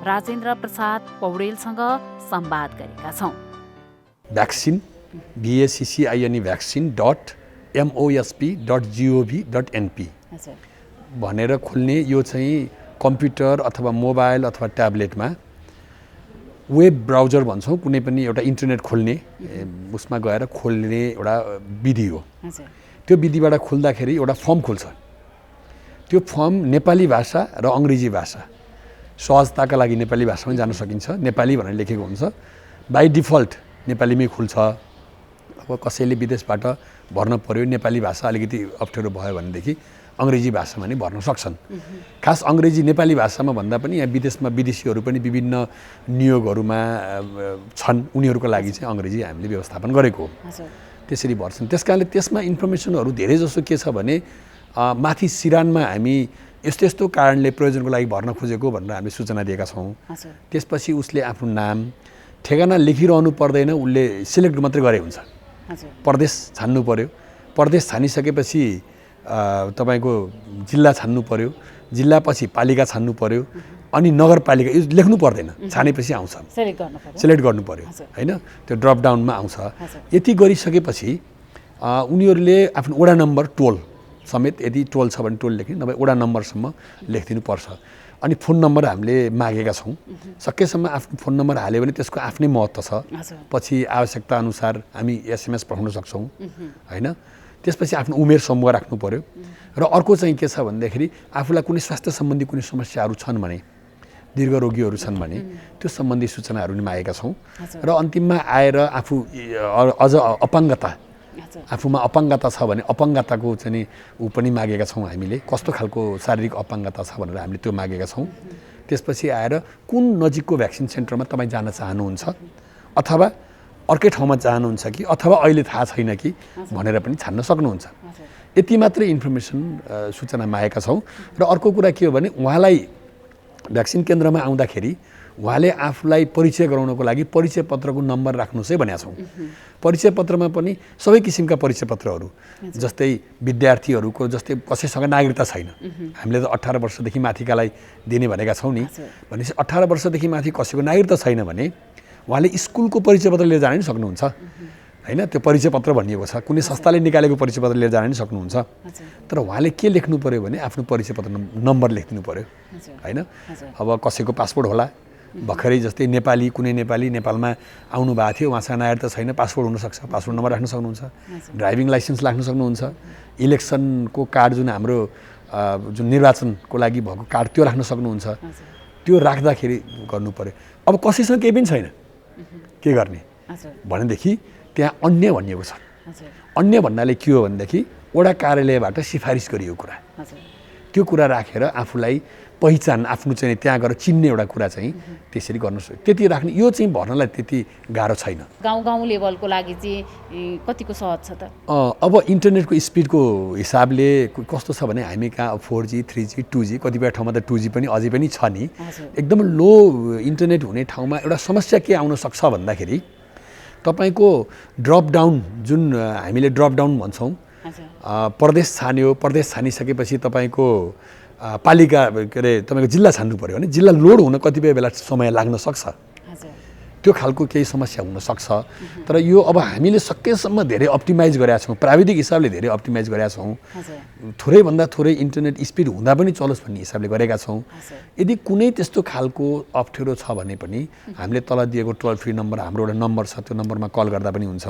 राजेन्द्र प्रसाद पौडेलसँग संवाद गरेका छौँ। भ्याक्सिन VACCINE vaccine.mosp.gov.np भनेर खोल्ने यो चाहिँ कम्प्युटर अथवा मोबाइल अथवा ट्याब्लेटमा वेब ब्राउजर भन्छौँ कुनै पनि एउटा इन्टरनेट खोल्ने उसमा गएर खोल्ने एउटा विधि हो। त्यो विधिबाट खोल्दाखेरि एउटा फर्म खुल्छ। त्यो फर्म नेपाली भाषा र अङ्ग्रेजी भाषा सहजताका लागि नेपाली भाषामै जान सकिन्छ। नेपाली भनेर लेखेको हुन्छ। बाई डिफल्ट नेपालीमै खुल्छ। अब कसैले विदेशबाट भर्न पर्यो नेपाली भाषा अलिकति अप्ठ्यारो भयो भनेदेखि अङ्ग्रेजी भाषामा नै भर्न सक्छन्। खास अङ्ग्रेजी नेपाली भाषामा भन्दा पनि यहाँ विदेशमा विदेशीहरू पनि विभिन्न नियोगहरूमा छन्। उनीहरूको लागि चाहिँ अङ्ग्रेजी हामीले व्यवस्थापन गरेको हो। त्यसरी भर्छन्। त्यस कारणले त्यसमा इन्फर्मेसनहरू धेरै जसो के छ भने माथि सिरानमा हामी यस्तो यस्तो कारणले प्रयोजनको लागि भर्न खोजेको भनेर हामीले सूचना दिएका छौँ। त्यसपछि उसले आफ्नो नाम ठेगाना लेखिरहनु पर्दैन। उसले सिलेक्ट मात्रै गरे हुन्छ। प्रदेश छान्नु पर्यो। प्रदेश छानिसकेपछि तपाईको जिल्ला छान्नु पर्यो। जिल्लापछि पालिका छान्नु पर्यो। अनि नगरपालिका यो लेख्नु पर्दैन। छानेपछि आउँछ। सिलेक्ट गर्नु पर्यो हैन। त्यो ड्रप डाउनमा आउँछ। यति गरिसकेपछि उनीहरूले आफ्नो वडा नम्बर टोल समेत यदि टोल छ भने टोल लेख्ने नभए वडा नम्बरसम्म लेखिदिनु पर्छ। अनि फोन नम्बर हामीले मागेका छौँ। सकेसम्म आफ्नो फोन नम्बर हाल्यो भने त्यसको आफ्नै महत्त्व छ। पछि आवश्यकता अनुसार हामी SMS पठाउन सक्छौँ हैन। त्यसपछि आफ्नो उमेर समूह राख्नु पर्यो। र अर्को चाहिँ के छ भन्दाखेरि आफूलाई कुनै स्वास्थ्य सम्बन्धी कुनै समस्याहरू छन् भने दीर्घ रोगीहरू छन् भने त्यो सम्बन्धी सूचनाहरू नि मागेका छौँ। र अन्तिममा आएर आफू अझ अपाङ्गता आफूमा अपाङ्गता छ भने अपाङ्गताको चाहिँ ऊ पनि मागेका छौँ हामीले। कस्तो खालको शारीरिक अपाङ्गता छ भनेर हामीले त्यो मागेका छौँ। त्यसपछि आएर कुन नजिकको भ्याक्सिन सेन्टरमा तपाईँ जान चाहनुहुन्छ अथवा अर्कै ठाउँमा चाहनुहुन्छ कि अथवा अहिले थाहा छैन कि भनेर पनि छान्न सक्नुहुन्छ। यति मात्रै इन्फर्मेसन सूचना मागेका छौँ। र अर्को कुरा के हो भने उहाँलाई भ्याक्सिन केन्द्रमा आउँदाखेरि उहाँले आफूलाई परिचय गराउनको लागि परिचय पत्रको नम्बर राख्नुहोस् है भनेका छौँ। परिचय पत्रमा पनि सबै किसिमका परिचय पत्रहरू जस्तै विद्यार्थीहरूको जस्तै कसैसँग नागरिकता छैन हामीले त 18 वर्षदेखि माथिकालाई दिने भनेका छौँ नि। भनेपछि 18 वर्षदेखि माथि कसैको नागरिकता छैन भने उहाँले स्कुलको परिचय पत्र लिएर जान नि सक्नुहुन्छ हैन। त्यो परिचय पत्र भनिएको छ। कुनै संस्थाले निकालेको परिचय पत्र लिएर जान नि सक्नुहुन्छ। तर उहाँले के लेख्नु पर्यो भने आफ्नो परिचय पत्र नम्बर लेखिदिनु पर्यो हैन। अब कसैको पासपोर्ट होला भर्खरै जस्तै नेपाली कुनै नेपाली नेपालमा आउनु भएको थियो उहाँसँग नागरिकता छैन पासपोर्ट हुनसक्छ पासपोर्ट नम्बर राख्न सक्नुहुन्छ। ड्राइभिङ लाइसेन्स राख्न सक्नुहुन्छ। इलेक्सनको कार्ड जुन हाम्रो जुन निर्वाचनको लागि भएको कार्ड त्यो राख्न सक्नुहुन्छ। त्यो राख्दाखेरि गर्नु पर्यो। अब कसैसँग केही पनि छैन के गर्ने भनेदेखि त्यहाँ अन्य भनिएको छ। अन्य भन्नाले के हो भनेदेखि वडा कार्यालयबाट सिफारिस गरिएको कुरा त्यो कुरा राखेर आफूलाई पहिचान आफ्नो चाहिँ त्यहाँ गएर चिन्ने एउटा कुरा चाहिँ त्यसरी गर्न सक्छ। त्यति राख्ने यो चाहिँ भर्नलाई त्यति गाह्रो छैन। गाउँ लेभलको लागि चाहिँ कतिको सहज छ त? अब इन्टरनेटको स्पिडको हिसाबले कस्तो छ भने हामी कहाँ 4G 3G 2G कतिपय ठाउँमा त 2G पनि अझै पनि छ नि। एकदम लो इन्टरनेट हुने ठाउँमा एउटा समस्या के आउन सक्छ भन्दाखेरि तपाईको ड्रप डाउन जुन हामीले ड्रप डाउन भन्छौँ प्रदेश छान्यो। प्रदेश छानिसकेपछि तपाईको पालिका के अरे तपाईको जिल्ला छान्नु पर्यो भने जिल्ला लोड हुन कतिपय बेला समय लाग्न सक्छ। त्यो खालको केही समस्या हुन सक्छ। तर यो अब हामीले सकेसम्म धेरै अप्टिमाइज गरेका छौँ। प्राविधिक हिसाबले धेरै अप्टिमाइज गरेका छौँ। थोरै भन्दा थोरै इन्टरनेट स्पिड हुँदा पनि चलोस् भन्ने हिसाबले गरेका छौँ। यदि कुनै त्यस्तो खालको अप्ठ्यारो छ भने पनि हामीले तल दिएको टोल फ्री नम्बर हाम्रो एउटा नम्बर छ त्यो नम्बरमा कल गर्दा पनि हुन्छ।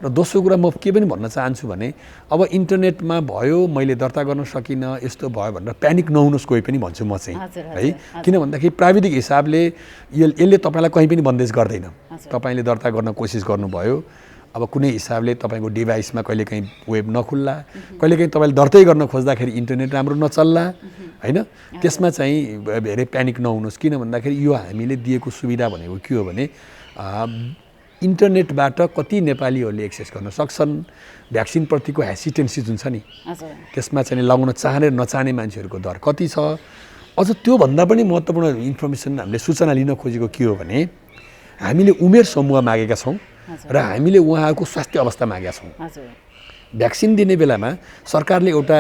र दोस्रो कुरा म के पनि भन्न चाहन्छु भने अब इन्टरनेटमा भयो मैले दर्ता गर्न सकिनँ यस्तो भयो भनेर प्यानिक नहुनुहोस् कोही पनि भन्छु म चाहिँ है। किन भन्दाखेरि प्राविधिक हिसाबले यसले तपाईँलाई कहीँ पनि बन्देज गर्दैन। तपाईले दर्ता गर्न कोसिस गर्नुभयो अब कुनै हिसाबले तपाईको डिभाइसमा कहिलेकाहीँ वेब नखुल्ला कहिलेकाहीँ तपाईले दर्तै गर्न खोज्दाखेरि इन्टरनेट राम्रो नचल्ला हैन। त्यसमा चाहिँ धेरै प्यानिक नहुनुहोस्। किन भन्दाखेरि यो हामीले दिएको सुविधा भनेको के हो भने इन्टरनेटबाट कति नेपालीहरूले एक्सेस गर्न सक्छन्। भ्याक्सिन प्रतिको हेसिटेन्सी जुन छ नि त्यसमा चाहिँ लगाउन चाहने नचाहने मान्छेहरूको दर कति छ। अझ त्योभन्दा पनि महत्त्वपूर्ण इन्फर्मेसन हामीले सूचना लिन खोजेको के हो भने हामीले उमेर समूह मागेका छौँ र हामीले उहाँहरूको स्वास्थ्य अवस्था मागेका छौँ। भ्याक्सिन दिने बेलामा सरकारले एउटा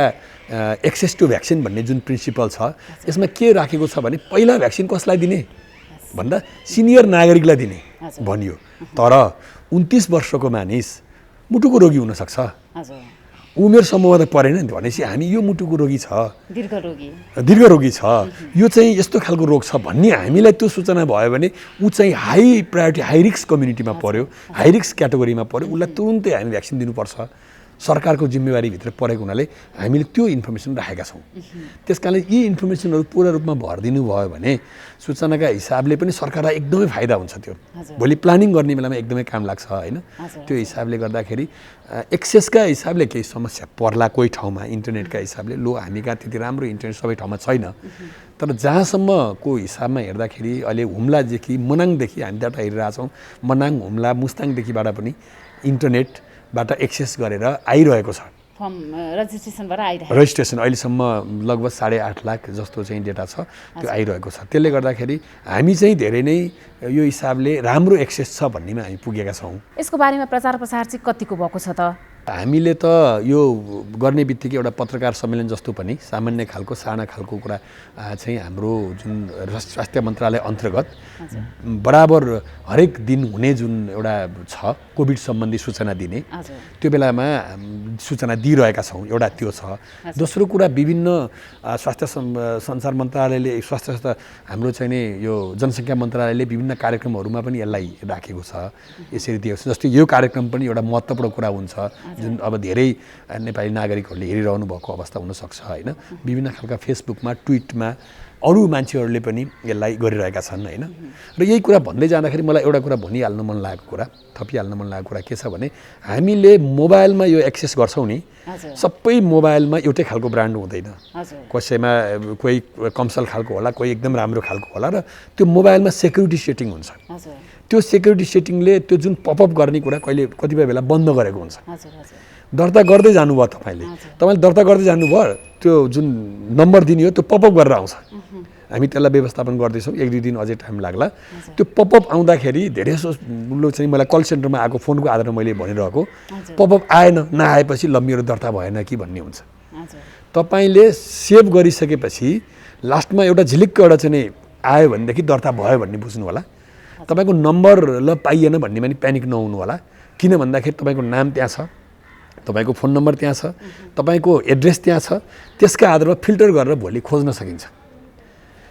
एक्सेस टु भ्याक्सिन भन्ने जुन प्रिन्सिपल छ यसमा के राखेको छ भने पहिला भ्याक्सिन कसलाई दिने भन्दा सिनियर नागरिकलाई दिने भनियो। तर 29 वर्षको मानिस मुटुको रोगी हुनसक्छ, हजुर उमेर समूहमा त परेन नि, भनेपछि हामी यो मुटुको रोगी छ, दीर्घ रोगी छ, यो चाहिँ यस्तो खालको रोग छ भन्ने हामीलाई त्यो सूचना भयो भने ऊ चाहिँ हाई प्रायोरिटी हाई रिस्क कम्युनिटीमा पर्यो, हाई रिस्क क्याटेगोरीमा पर्यो, उसलाई तुरुन्तै हामी भ्याक्सिन दिनुपर्छ। सरकारको जिम्मेवारीभित्र परेको हुनाले हामीले त्यो इन्फर्मेसन राखेका छौँ। त्यस कारणले यी इन्फर्मेसनहरू पूर्ण रूपमा भरिदिनु भयो भने सूचनाका हिसाबले पनि सरकारलाई एकदमै फाइदा हुन्छ। त्यो भोलि प्लानिङ गर्ने बेलामा एकदमै काम लाग्छ होइन। त्यो हिसाबले गर्दाखेरि एक्सेसका हिसाबले केही समस्या पर्ला कोही ठाउँमा, इन्टरनेटका हिसाबले लो हामी कहाँ त्यति राम्रो इन्टरनेट सबै ठाउँमा छैन, तर जहाँसम्मको हिसाबमा हेर्दाखेरि अहिले हुम्लादेखि मनाङदेखि हामी डाटा हेरिरहेछौँ, मनाङ हुम्ला मुस्ताङदेखिबाट पनि इन्टरनेटबाट एक्सेस गरेर आइरहेको छ। रजिस्ट्रेसन अहिलेसम्म लगभग 8.5 लाख जस्तो चाहिँ डेटा छ, त्यो आइरहेको छ। त्यसले गर्दाखेरि हामी चाहिँ धेरै नै यो हिसाबले राम्रो एक्सेस छ भन्नेमा हामी पुगेका छौँ। यसको बारेमा प्रचार प्रसार चाहिँ कतिको भएको छ त? हामीले त यो गर्ने बित्तिकै एउटा पत्रकार सम्मेलन जस्तो पनि सामान्य खालको साना खालको कुरा चाहिँ हाम्रो जुन स्वास्थ्य मन्त्रालय अन्तर्गत बराबर हरेक दिन हुने जुन एउटा छ कोभिड सम्बन्धी सूचना दिने, त्यो बेलामा सूचना दिइरहेका छौँ। एउटा त्यो छ। दोस्रो कुरा विभिन्न स्वास्थ्य सञ्चार मन्त्रालयले स्वास्थ्य हाम्रो चाहिँ नि यो जनसङ्ख्या मन्त्रालयले विभिन्न कार्यक्रमहरूमा पनि यसलाई राखेको छ, यसरी दिएको छ। जस्तै यो कार्यक्रम पनि एउटा महत्त्वपूर्ण कुरा हुन्छ जुन अब धेरै नेपाली नागरिकहरूले हेरिरहनु भएको अवस्था हुनसक्छ होइन। विभिन्न खालका फेसबुकमा ट्विटमा अरू मान्छेहरूले पनि यसलाई गरिरहेका छन् होइन। र यही कुरा भन्दै जाँदाखेरि मलाई एउटा कुरा भनिहाल्न मन लागेको कुरा, थपिहाल्न मन लागेको कुरा के छ भने हामीले मोबाइलमा यो एक्सेस गर्छौँ नि, सबै मोबाइलमा एउटै खालको ब्रान्ड हुँदैन। कसैमा कोही कमसल खालको होला, कोही एकदम राम्रो खालको होला, र त्यो मोबाइलमा सेक्युरिटी सेटिङ हुन्छ। त्यो सेक्युरिटी सेटिङले त्यो जुन पपअप गर्ने कुरा कतिपय बेला बन्द गरेको हुन्छ। दर्ता गर्दै जानुभयो तपाईँले दर्ता गर्दै जानुभयो, त्यो जुन नम्बर दिने हो त्यो पपअप गरेर आउँछ। हामी त्यसलाई व्यवस्थापन गर्दैछौँ, 1-2 दिन अझै टाइम लाग्ला। त्यो पपअप आउँदाखेरि धेरै लोग चाहिँ मलाई कल सेन्टरमा आएको फोनको आधारमा मैले भनिरहेको, पपअप आएन, नआएपछि ल मेरो दर्ता भएन कि भन्ने हुन्छ। तपाईँले सेभ गरिसकेपछि लास्टमा एउटा झिलिक्क एउटा चाहिँ आयो भनेदेखि दर्ता भयो भन्ने बुझ्नु होला। तपाईँको नम्बर ल पाइएन भन्नेमा नि प्यानिक नहुनु होला, किन भन्दाखेरि तपाईँको नाम त्यहाँ छ, तपाईँको फोन नम्बर त्यहाँ छ, तपाईँको एड्रेस त्यहाँ छ, त्यसका आधारमा फिल्टर गरेर भोलि खोज्न सकिन्छ।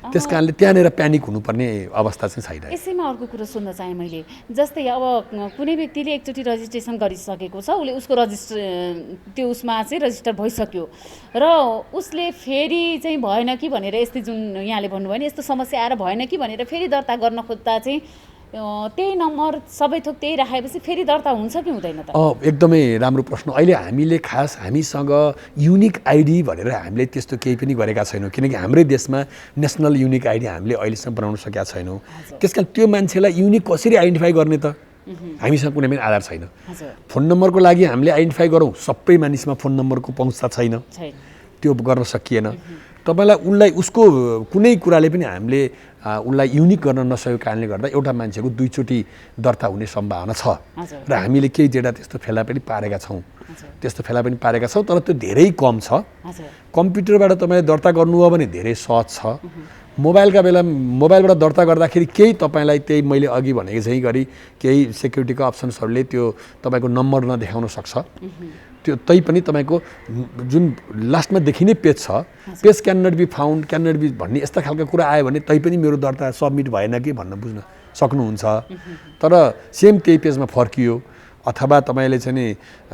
त्यस कारणले त्यहाँनिर प्यानिक हुनुपर्ने अवस्था चाहिँ छैन। यसैमा अर्को कुरो सुन्न चाहेँ मैले, जस्तै अब कुनै व्यक्तिले एकचोटि रजिस्ट्रेसन गरिसकेको छ, उसले उसको त्यो उसमा चाहिँ रजिस्टर भइसक्यो र उसले फेरि चाहिँ भएन कि भनेर यस्तै जुन यहाँले भन्नुभयो नि यस्तो समस्या आएर भएन कि भनेर फेरि दर्ता गर्न खोज्दा चाहिँ त्यही नम्बर सबै थोक त्यही राखेपछि फेरि दर्ता हुन्छ कि हुँदैन त? एकदमै राम्रो प्रश्न। अहिले हामीले खास हामीसँग युनिक आइडी भनेर हामीले त्यस्तो केही पनि गरेका छैनौँ, किनकि हाम्रै देशमा नेसनल युनिक आइडी हामीले अहिलेसम्म बनाउन सकेका छैनौँ। त्यस कारण त्यो मान्छेलाई युनिक कसरी आइडेन्टिफाई गर्ने त? हामीसँग कुनै पनि आधार छैन। फोन नम्बरको लागि हामीले आइडेन्टिफाई गरौँ, सबै मानिसमा फोन नम्बरको पहुँच छैन, त्यो गर्न सकिएन। तपाईँलाई उसलाई उसको कुनै कुराले पनि हामीले उसलाई युनिक गर्न नसकेको कारणले गर्दा एउटा मान्छेको 2 चोटि दर्ता हुने सम्भावना छ र हामीले केही डेटा त्यस्तो फेला पनि पारेका छौँ, तर त्यो धेरै कम छ। कम्प्युटरबाट तपाईँले दर्ता गर्नुभयो भने धेरै सहज छ। मोबाइलबाट दर्ता गर्दाखेरि केही तपाईँलाई त्यही मैले अघि भनेको चाहिँ गरी केही सेक्युरिटीको अप्सन्सहरूले त्यो तपाईँको नम्बर नदेखाउन सक्छ। त्यो तैपनि तपाईँको जुन लास्टमा देखिने पेज छ, page can not be found, can not be भन्ने यस्ता खालका कुरा आयो भने तैपनि मेरो दर्ता सबमिट भएन कि भन्न बुझ्न सक्नुहुन्छ। तर सेम त्यही पेजमा फर्कियो अथवा तपाईँले चाहिँ नि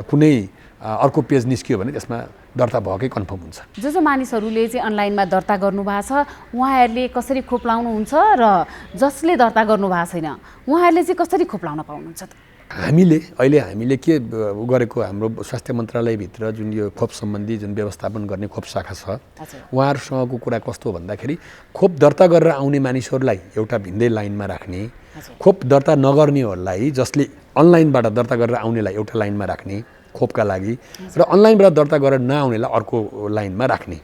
कुनै अर्को पेज निस्कियो भने त्यसमा दर्ता भएकै कन्फर्म हुन्छ। जो मानिसहरूले चाहिँ अनलाइनमा दर्ता गर्नुभएको छ उहाँहरूले कसरी खोप लाउनुहुन्छ र जसले दर्ता गर्नुभएको छैन उहाँहरूले चाहिँ कसरी खोप लाउन पाउनुहुन्छ त? हामीले के गरेको, हाम्रो स्वास्थ्य मन्त्रालयभित्र जुन यो खोप सम्बन्धी जुन व्यवस्थापन गर्ने खोप शाखा छ, उहाँहरूसँगको कुरा कस्तो भन्दाखेरि खोप दर्ता गरेर आउने मानिसहरूलाई एउटा भिन्दै लाइनमा राख्ने, खोप दर्ता नगर्नेहरूलाई जसले अनलाइनबाट दर्ता गरेर आउनेलाई एउटा लाइनमा राख्ने खोपका लागि, र अनलाइनबाट दर्ता गरेर नआउनेलाई अर्को लाइनमा राख्ने,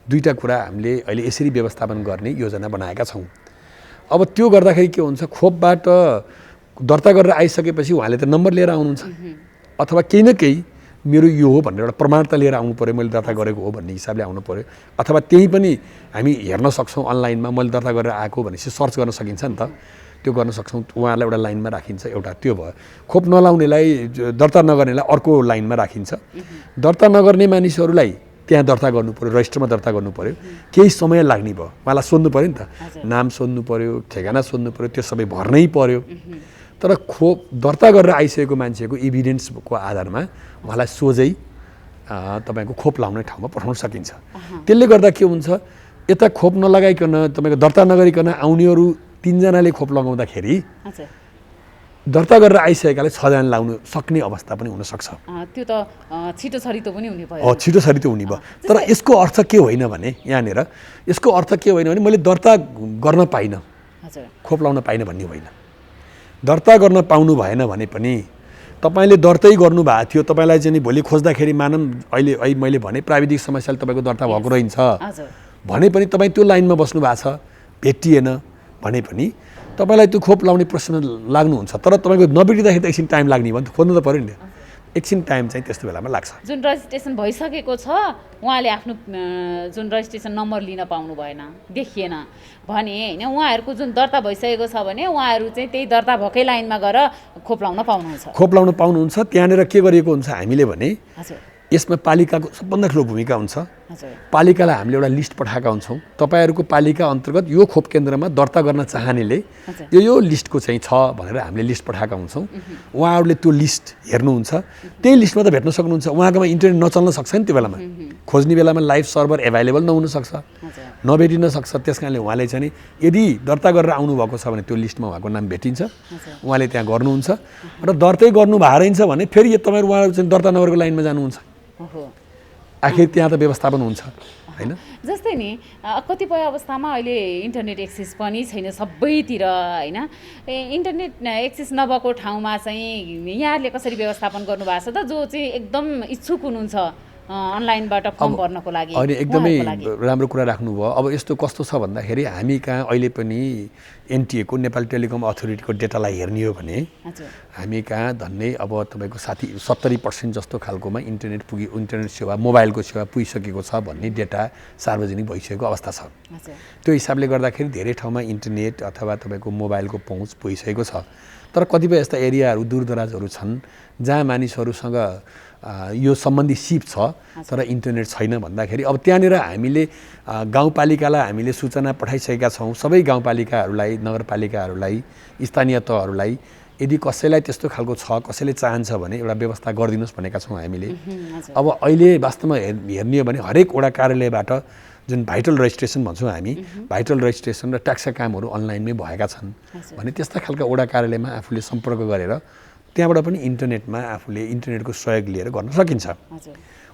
दुईटा कुरा हामीले अहिले यसरी व्यवस्थापन गर्ने योजना बनाएका छौँ। अब त्यो गर्दाखेरि के हुन्छ, खोपबाट दर्ता गरेर आइसकेपछि उहाँले त नम्बर लिएर आउनुहुन्छ अथवा केही न केही मेरो यो हो भनेर एउटा प्रमाणता लिएर आउनु पऱ्यो, मैले दर्ता गरेको हो भन्ने हिसाबले आउनु पऱ्यो। अथवा त्यही पनि हामी हेर्न सक्छौँ अनलाइनमा मैले दर्ता गरेर आएको भनेपछि सर्च गर्न सकिन्छ नि त। त्यो गर्न सक्छौँ, उहाँलाई एउटा लाइनमा राखिन्छ। एउटा त्यो भयो। खोप नलाउनेलाई दर्ता नगर्नेलाई अर्को लाइनमा राखिन्छ। दर्ता नगर्ने मानिसहरूलाई त्यहाँ दर्ता गर्नु पऱ्यो, रजिस्टरमा दर्ता गर्नु पऱ्यो, केही समय लाग्ने भयो। उहाँलाई सोध्नु पऱ्यो नि त, नाम सोध्नु पऱ्यो, ठेगाना सोध्नु पऱ्यो, त्यो सबै भर्नै पऱ्यो। तर खोप दर्ता गरेर आइसकेको मान्छेको इभिडेन्सको आधारमा उहाँलाई सोझै तपाईँको खोप लाउने ठाउँमा पठाउन सकिन्छ। त्यसले गर्दा के हुन्छ, यता खोप नलगाइकन तपाईँको दर्ता नगरिकन आउनेहरू 3 जनाले खोप लगाउँदाखेरि दर्ता गरेर आइसकेकाले 6 जना लाउनु सक्ने अवस्था पनि हुनसक्छ। त्यो त छिटो छरितो पनि हुने भयो। छिटो छरितो हुने भयो। तर यसको अर्थ के होइन भने यहाँनिर यसको अर्थ के होइन भने मैले दर्ता गर्न पाइनँ, खोप लाउन पाइनँ भन्ने होइन। दर्ता गर्न पाउनु भएन भने पनि तपाईँले दर्तै गर्नुभएको थियो, तपाईँलाई चाहिँ भोलि खोज्दाखेरि मानौँ अहिले मैले भने प्राविधिक समस्याले तपाईँको दर्ता भएको रहन्छ भने पनि तपाईँ त्यो लाइनमा बस्नु भएको छ, भेटिएन भने पनि तपाईँलाई त्यो खोप लाउने प्रश्न लाग्नुहुन्छ। तर तपाईँको नभेटिँदाखेरि त एकछिन टाइम लाग्ने भयो नि त, खोज्नु त पऱ्यो नि। एकछिन टाइम चाहिँ त्यस्तो बेलामा लाग्छ। जुन रजिस्ट्रेसन भइसकेको छ उहाँले आफ्नो जुन रजिस्ट्रेसन नम्बर लिन पाउनु भएन, देखिएन भने होइन, उहाँहरूको जुन दर्ता भइसकेको छ भने उहाँहरू चाहिँ त्यही दर्ता भएकै लाइनमा गएर खोप लाउन पाउनुहुन्छ। खोप लाउन पाउनुहुन्छ। त्यहाँनिर के गरिएको हुन्छ हामीले भने यसमा पालिकाको सबभन्दा ठुलो भूमिका हुन्छ। पालिकालाई हामीले एउटा लिस्ट पठाएका हुन्छौँ, तपाईँहरूको पालिका अन्तर्गत यो खोप केन्द्रमा दर्ता गर्न चाहनेले यो लिस्टको चाहिँ छ भनेर हामीले लिस्ट पठाएका हुन्छौँ। उहाँहरूले त्यो लिस्ट हेर्नुहुन्छ, त्यही लिस्टमा त भेट्न सक्नुहुन्छ। उहाँकोमा इन्टरनेट नचल्न सक्छ नि, त्यो बेलामा खोज्ने बेलामा लाइभ सर्भर एभाइलेबल नहुन सक्छ, नभेटिन सक्छ। त्यस कारणले उहाँले चाहिँ यदि दर्ता गरेर आउनुभएको छ भने त्यो लिस्टमा उहाँको नाम भेटिन्छ, उहाँले त्यहाँ गर्नुहुन्छ। र दर्तै गर्नु भएको रहन्छ भने फेरि तपाईँहरू उहाँहरू चाहिँ दर्ता नगरको लाइनमा जानुहुन्छ। आखिर त्यहाँ त व्यवस्थापन हुन्छ होइन। जस्तै नि कतिपय अवस्थामा अहिले इन्टरनेट एक्सेस पनि छैन सबैतिर होइन। इन्टरनेट एक्सेस नभएको ठाउँमा चाहिँ यहाँहरूले कसरी व्यवस्थापन गर्नुभएको छ त, जो चाहिँ एकदम इच्छुक हुनुहुन्छ अनलाइनबाट फर्म भर्नको लागि? अहिले एकदमै राम्रो कुरा राख्नुभयो। अब यस्तो कस्तो छ भन्दाखेरि हामी कहाँ अहिले पनि एनटिएको नेपाल टेलिकम अथोरिटीको डेटालाई हेर्ने हो भने हामी कहाँ धन्नै अब तपाईँको 70% जस्तो खालकोमा इन्टरनेट सेवा, मोबाइलको सेवा पुगिसकेको छ भन्ने डेटा सार्वजनिक भइसकेको अवस्था छ। त्यो हिसाबले गर्दाखेरि धेरै ठाउँमा इन्टरनेट अथवा तपाईँको मोबाइलको पहुँच पुगिसकेको छ। तर कतिपय यस्ता एरियाहरू दूरदराजहरू छन् जहाँ मानिसहरूसँग यो सम्बन्धी सिप छ तर इन्टरनेट छैन भन्दाखेरि अब त्यहाँनिर हामीले गाउँपालिकालाई हामीले सूचना पठाइसकेका छौँ। सबै गाउँपालिकाहरूलाई, नगरपालिकाहरूलाई, स्थानीय तहहरूलाई यदि कसैलाई त्यस्तो खालको छ, कसैले चाहन्छ भने एउटा व्यवस्था गरिदिनुहोस् भनेका छौँ हामीले। अब अहिले वास्तवमा हेर्ने हो भने हरेक वडा कार्यालयबाट जुन भाइटल रजिस्ट्रेसन भन्छौँ हामी, भाइटल रजिस्ट्रेसन र ट्याक्सका कामहरू अनलाइनमै भएका छन् भने त्यस्ता खालका वडा कार्यालयमा आफूले सम्पर्क गरेर त्यहाँबाट पनि इन्टरनेटमा आफूले इन्टरनेटको सहयोग लिएर गर्न सकिन्छ।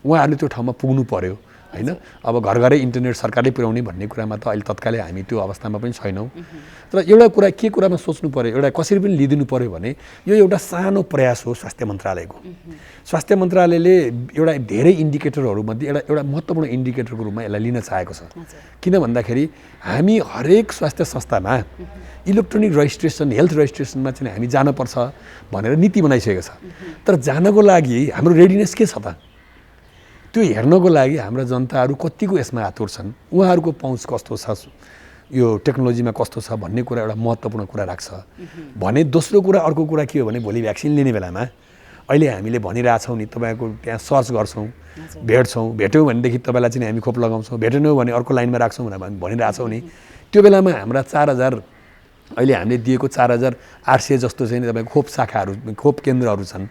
उहाँहरूले त्यो ठाउँमा पुग्नु पर्यो होइन। अब घर घरै इन्टरनेट सरकारले पुर्याउने भन्ने कुरामा त अहिले तत्कालै हामी त्यो अवस्थामा पनि छैनौँ। तर एउटा कुरा के कुरामा सोच्नु पर्यो, एउटा कसरी पनि लिदिनु पर्यो भने यो एउटा सानो प्रयास हो स्वास्थ्य मन्त्रालयको। स्वास्थ्य मन्त्रालयले एउटा धेरै इन्डिकेटरहरूमध्ये एउटा महत्त्वपूर्ण इन्डिकेटरको रूपमा यसलाई लिन चाहेको छ। किन भन्दाखेरि हामी हरेक स्वास्थ्य संस्थामा इलेक्ट्रोनिक रजिस्ट्रेसन, हेल्थ रजिस्ट्रेसनमा चाहिँ हामी जानुपर्छ भनेर नीति बनाइसकेको छ। तर जानको लागि हाम्रो रेडिनेस के छ त? त्यो हेर्नको लागि हाम्रा जनताहरू कतिको यसमा आतुर छन्, उहाँहरूको पहुँच कस्तो छ, यो टेक्नोलोजीमा कस्तो छ भन्ने कुरा एउटा महत्त्वपूर्ण कुरा राख्छ भने। दोस्रो कुरा, अर्को कुरा के हो भने भोलि भ्याक्सिन लिने बेलामा अहिले हामीले भनिरहेछौँ नि, तपाईँको त्यहाँ सर्च गर्छौँ, भेट्यौँ भनेदेखि तपाईँलाई चाहिँ हामी खोप लगाउँछौँ, भेटेनौँ भने अर्को लाइनमा राख्छौँ भनेर भनिरहेछौँ नि। त्यो बेलामा हाम्रा 4000 अहिले हामीले दिएको 4800 जस्तो चाहिँ तपाईँको खोप शाखाहरू, खोप केन्द्रहरू छन्।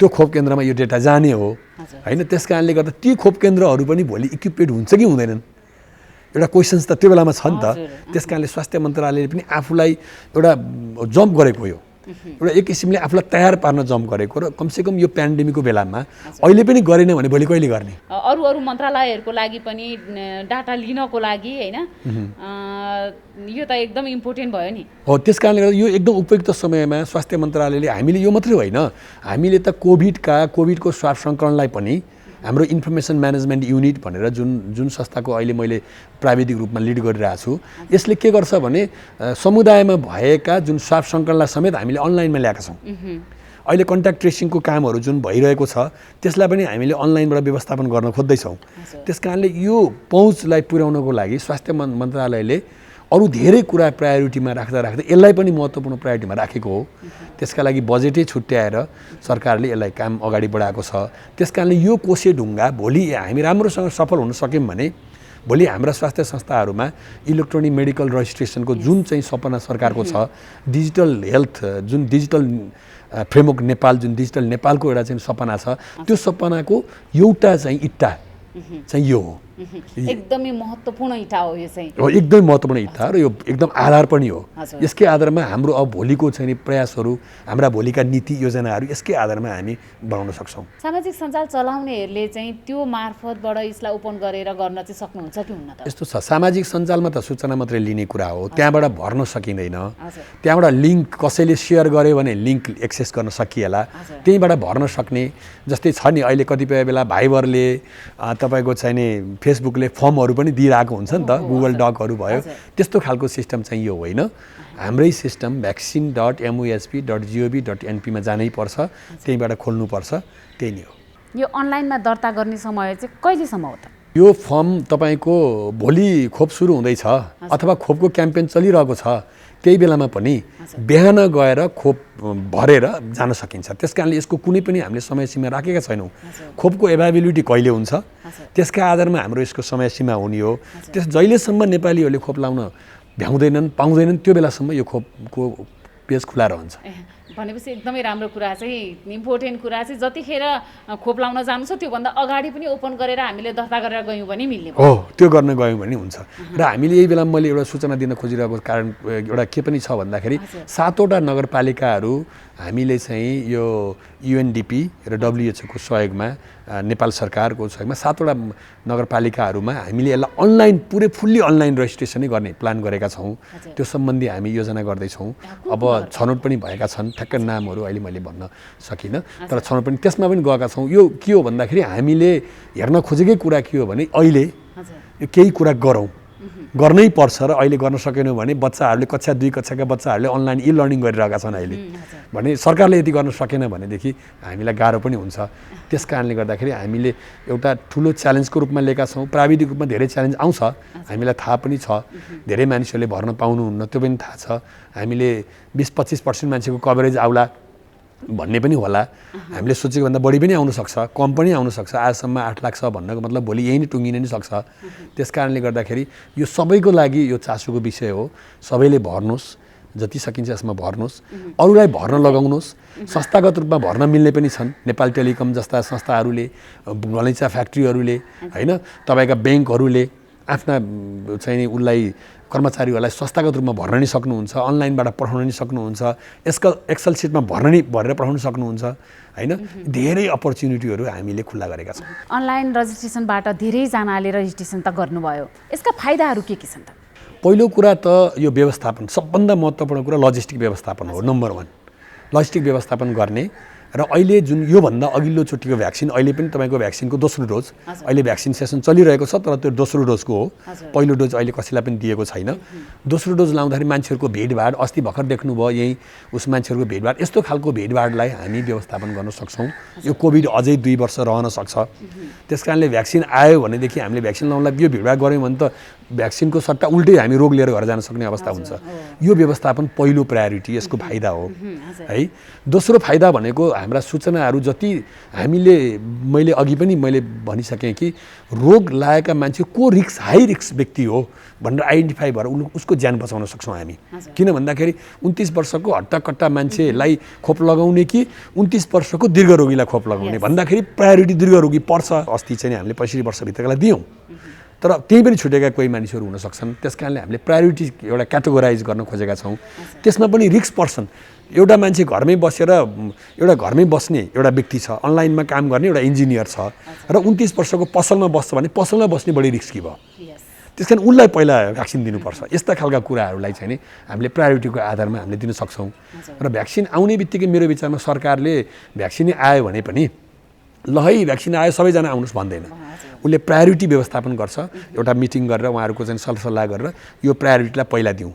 त्यो खोप केन्द्रमा यो डेटा जाने हो होइन। त्यस कारणले गर्दा ती खोप केन्द्रहरू पनि भोलि इक्विपेड हुन्छ कि हुँदैनन्, एउटा क्वेसन्स त त्यो बेलामा छ नि त। त्यस कारणले स्वास्थ्य मन्त्रालयले पनि आफूलाई एउटा जम्प गरेको हो, एउटा एक किसिमले आफूलाई तयार पार्न जम्प गरेको। र कमसेकम यो पेन्डेमिकको बेलामा अहिले पनि गरेन भने भोलि कहिले गर्ने? अरू मन्त्रालयहरूको लागि पनि डाटा लिनको लागि होइन, यो त एकदम इम्पोर्टेन्ट भयो नि। हो, त्यस कारणले गर्दा यो एकदम उपयुक्त समयमा स्वास्थ्य मन्त्रालयले हामीले यो मात्रै होइन, हामीले त कोभिडको स्वाब सङ्कलनलाई पनि हाम्रो इन्फर्मेसन म्यानेजमेन्ट युनिट भनेर जुन संस्थाको अहिले मैले प्राविधिक रूपमा लिड गरिरहेको छु, यसले के गर्छ भने समुदायमा भएका जुन स्वाब सङ्कलनलाई समेत हामीले अनलाइनमा ल्याएका छौँ। अहिले कन्ट्याक्ट ट्रेसिङको कामहरू जुन भइरहेको छ त्यसलाई पनि हामीले अनलाइनबाट व्यवस्थापन गर्न खोज्दैछौँ। त्यस कारणले यो पहुँचलाई पुर्याउनको लागि स्वास्थ्य मन्त्रालयले अरू धेरै कुरा प्रायोरिटीमा राख्दा राख्दै यसलाई पनि महत्त्वपूर्ण प्रायोरिटीमा राखेको हो। त्यसका लागि बजेटै छुट्याएर सरकारले यसलाई काम अगाडि बढाएको छ। त्यस कारणले यो कोसे ढुङ्गा भोलि हामी राम्रोसँग सफल हुन सक्यौँ भने भोलि हाम्रा स्वास्थ्य संस्थाहरूमा इलेक्ट्रोनिक मेडिकल रजिस्ट्रेसनको जुन चाहिँ सपना सरकारको छ, डिजिटल हेल्थ जुन डिजिटल फ्रेमवर्क नेपाल जुन डिजिटल नेपालको एउटा चाहिँ सपना छ, त्यो सपनाको एउटा चाहिँ इट्टा चाहिँ यो हो। एकदमै महत्त्वपूर्ण इँटा हो यो चाहिँ। हो, एकदमै महत्त्वपूर्ण इट्टा र यो एकदम आधार पनि हो। यसकै आधारमा हाम्रो अब भोलिको चाहिँ प्रयासहरू, हाम्रा भोलिका नीति योजनाहरू यसकै आधारमा हामी बनाउन सक्छौँ। सामाजिक सञ्जाल चलाउनेहरूले चाहिँ त्यो मार्फतबाट यसलाई ओपन गरेर गर्न चाहिँ सक्नुहुन्छ कि हुन्न त? यस्तो छ, सामाजिक सञ्जालमा त सूचना मात्रै लिने कुरा हो, त्यहाँबाट भर्न सकिँदैन। त्यहाँबाट लिङ्क कसैले सेयर गर्यो भने लिङ्क एक्सेस गर्न सकिएला, त्यहीँबाट भर्न सक्ने। जस्तै छ नि अहिले कतिपय बेला भाइबरले तपाईँको चाहिँ नि फेसबुकले फर्महरू पनि दिइरहेको हुन्छ नि त, गुगल डकहरू भयो, त्यस्तो खालको सिस्टम चाहिँ यो होइन। हाम्रै सिस्टम vaccine.musp.gov.np मा जानै पर्छ, त्यहीँबाट खोल्नुपर्छ, त्यही नै हो। यो अनलाइनमा दर्ता गर्ने समय चाहिँ कहिलेसम्म हो त? यो फर्म तपाईँको भोलि खोप सुरु हुँदैछ अथवा खोपको क्याम्पेन चलिरहेको छ, त्यही बेलामा पनि बिहान गएर खोप भरेर जान सकिन्छ। त्यस कारणले यसको कुनै पनि हामीले समय सीमा राखेका छैनौँ। खोपको एभाइलेबिलिटी कहिले हुन्छ त्यसका आधारमा हाम्रो यसको समय सीमा हुने हो। जहिलेसम्म नेपालीहरूले खोप लाउन भ्याउँदैनन् पाउँदैनन् त्यो बेलासम्म यो खोपको पेज खुला रहन्छ। भनेपछि एकदमै राम्रो कुरा चाहिँ, इम्पोर्टेन्ट कुरा चाहिँ जतिखेर खोप लाउन जानु छ त्योभन्दा अगाडि पनि ओपन गरेर हामीले दर्ता गरेर गयौँ भने मिल्ने हो, त्यो गर्न गयौँ भने हुन्छ। र हामीले यही बेला मैले एउटा सूचना दिन खोजिरहेको कारण एउटा के पनि छ भन्दाखेरि 7वटा नगरपालिकाहरू हामीले चाहिँ यो UNDP र WHO को सहयोगमा, नेपाल सरकारको सहयोगमा 7वटा नगरपालिकाहरूमा हामीले यसलाई अनलाइन पुरै फुल्ली अनलाइन रेजिस्ट्रेसनै गर्ने प्लान गरेका छौँ। त्यो सम्बन्धी हामी योजना गर्दैछौँ। अब छनौट पनि भएका छन्, ठ्याक्क नामहरू अहिले मैले भन्न सकिनँ, तर छनौट पनि त्यसमा पनि गएका छौँ। यो के हो भन्दाखेरि हामीले हेर्न खोजेकै कुरा के हो भने अहिले केही कुरा गरौँ, गर्नै पर्छ र अहिले गर्न सकेनौँ भने बच्चाहरूले कक्षा 2 कक्षाका बच्चाहरूले अनलाइन लर्निङ गरिरहेका छन् अहिले भने सरकारले यदि गर्न सकेन भनेदेखि हामीलाई गाह्रो पनि हुन्छ। त्यस कारणले गर्दाखेरि हामीले एउटा ठुलो च्यालेन्जको रूपमा लिएका छौँ। प्राविधिक रूपमा धेरै च्यालेन्ज आउँछ, हामीलाई थाहा पनि छ। धेरै मानिसहरूले भर्न पाउनुहुन्न त्यो पनि थाहा छ। हामीले 20-25% मान्छेको कभरेज आउला भन्ने पनि होला। हामीले सोचेको भन्दा बढी पनि आउन सक्छ, कम पनि आउन सक्छ। आजसम्म 8 लाख छ भन्नको मतलब भोलि यही नै टुङ्गिन नि सक्छ। त्यस कारणले गर्दाखेरि यो सबैको लागि यो चासोको विषय हो। सबैले भर्नुहोस्, जति सकिन्छ यसमा भर्नुहोस्, अरूलाई भर्न लगाउनुहोस्। संस्थागत रूपमा भर्न मिल्ने पनि छन्। नेपाल टेलिकम जस्ता संस्थाहरूले, गलैँचा फ्याक्ट्रीहरूले होइन, तपाईँका ब्याङ्कहरूले आफ्ना चाहिँ उसलाई कर्मचारीहरूलाई संस्थागत रूपमा भर्न नि सक्नुहुन्छ, अनलाइनबाट पठाउन नि सक्नुहुन्छ, एक्सेल सिटमा भरेर पठाउन सक्नुहुन्छ होइन। धेरै अपर्च्युनिटीहरू हामीले खुल्ला गरेका छौँ। अनलाइन रजिस्ट्रेसनबाट धेरैजनाले रजिस्ट्रेसन त गर्नुभयो, यसका फाइदाहरू के छन् त? पहिलो कुरा त यो व्यवस्थापन, सबभन्दा महत्त्वपूर्ण कुरा लजिस्टिक व्यवस्थापन हो। नम्बर 1 लजिस्टिक व्यवस्थापन गर्ने। र अहिले जुन योभन्दा अघिल्लो चोटिको भ्याक्सिन, अहिले पनि तपाईँको भ्याक्सिनको दोस्रो डोज, अहिले भ्याक्सिन सेसन चलिरहेको छ, तर त्यो दोस्रो डोजको हो। पहिलो डोज अहिले कसैलाई पनि दिएको छैन। दोस्रो डोज लाउँदाखेरि मान्छेहरूको भिडभाड, अस्ति भर्खर देख्नुभयो यहीँ उस मान्छेहरूको भिडभाड, यस्तो खालको भिडभाडलाई हामी व्यवस्थापन गर्न सक्छौँ। यो कोभिड अझै 2 वर्ष रहन सक्छ। त्यस कारणले भ्याक्सिन आयो भनेदेखि हामीले भ्याक्सिन लाउनलाई यो भिडभाड गऱ्यौँ भने त भ्याक्सिनको सट्टा उल्टै हामी रोग लिएर घर जान सक्ने अवस्था हुन्छ। यो व्यवस्थापन पहिलो प्रायोरिटी, यसको फाइदा हो है। दोस्रो फाइदा भनेको हाम्रा सूचनाहरू जति हामीले, मैले अघि पनि मैले भनिसकेँ कि रोग लागेका मान्छे को हाई रिस्क व्यक्ति हो भनेर आइडेन्टिफाई भएर उसको ज्यान बचाउन सक्छौँ हामी। किन भन्दाखेरि 29 वर्षको हट्टाकट्टा मान्छेलाई खोप लगाउने कि 29 वर्षको दीर्घरोगीलाई खोप लगाउने भन्दाखेरि प्रायोरिटी दीर्घरोगी पर्छ। अस्ति चाहिँ हामीले 65 वर्षभित्रकालाई दियौँ, तर त्यही पनि छुटेका कोही मानिसहरू हुन सक्छन्। त्यस कारणले हामीले प्रायोरिटी एउटा क्याटेगोराइज गर्न खोजेका छौँ। त्यसमा पनि रिस्क पर्सन, एउटा मान्छे घरमै बसेर, एउटा घरमै बस्ने एउटा व्यक्ति छ, अनलाइनमा काम गर्ने एउटा इन्जिनियर छ र 29 वर्षको पसलमा बस्छ भने पसलमा बस्ने बढी रिस्की भयो। त्यस कारण उसलाई पहिला भ्याक्सिन दिनुपर्छ। यस्ता खालका कुराहरूलाई चाहिँ नि हामीले प्रायोरिटीको आधारमा हामीले दिन सक्छौँ। र भ्याक्सिन आउने बित्तिकै मेरो विचारमा सरकारले भ्याक्सिन आयो भने पनि ल है भ्याक्सिन आयो सबैजना आउनुहोस् भन्दैन। उसले प्रायोरिटी व्यवस्थापन गर्छ। एउटा मिटिङ गरेर उहाँहरूको चाहिँ सरसल्लाह गरेर यो प्रायोरिटीलाई पहिला दिउँ,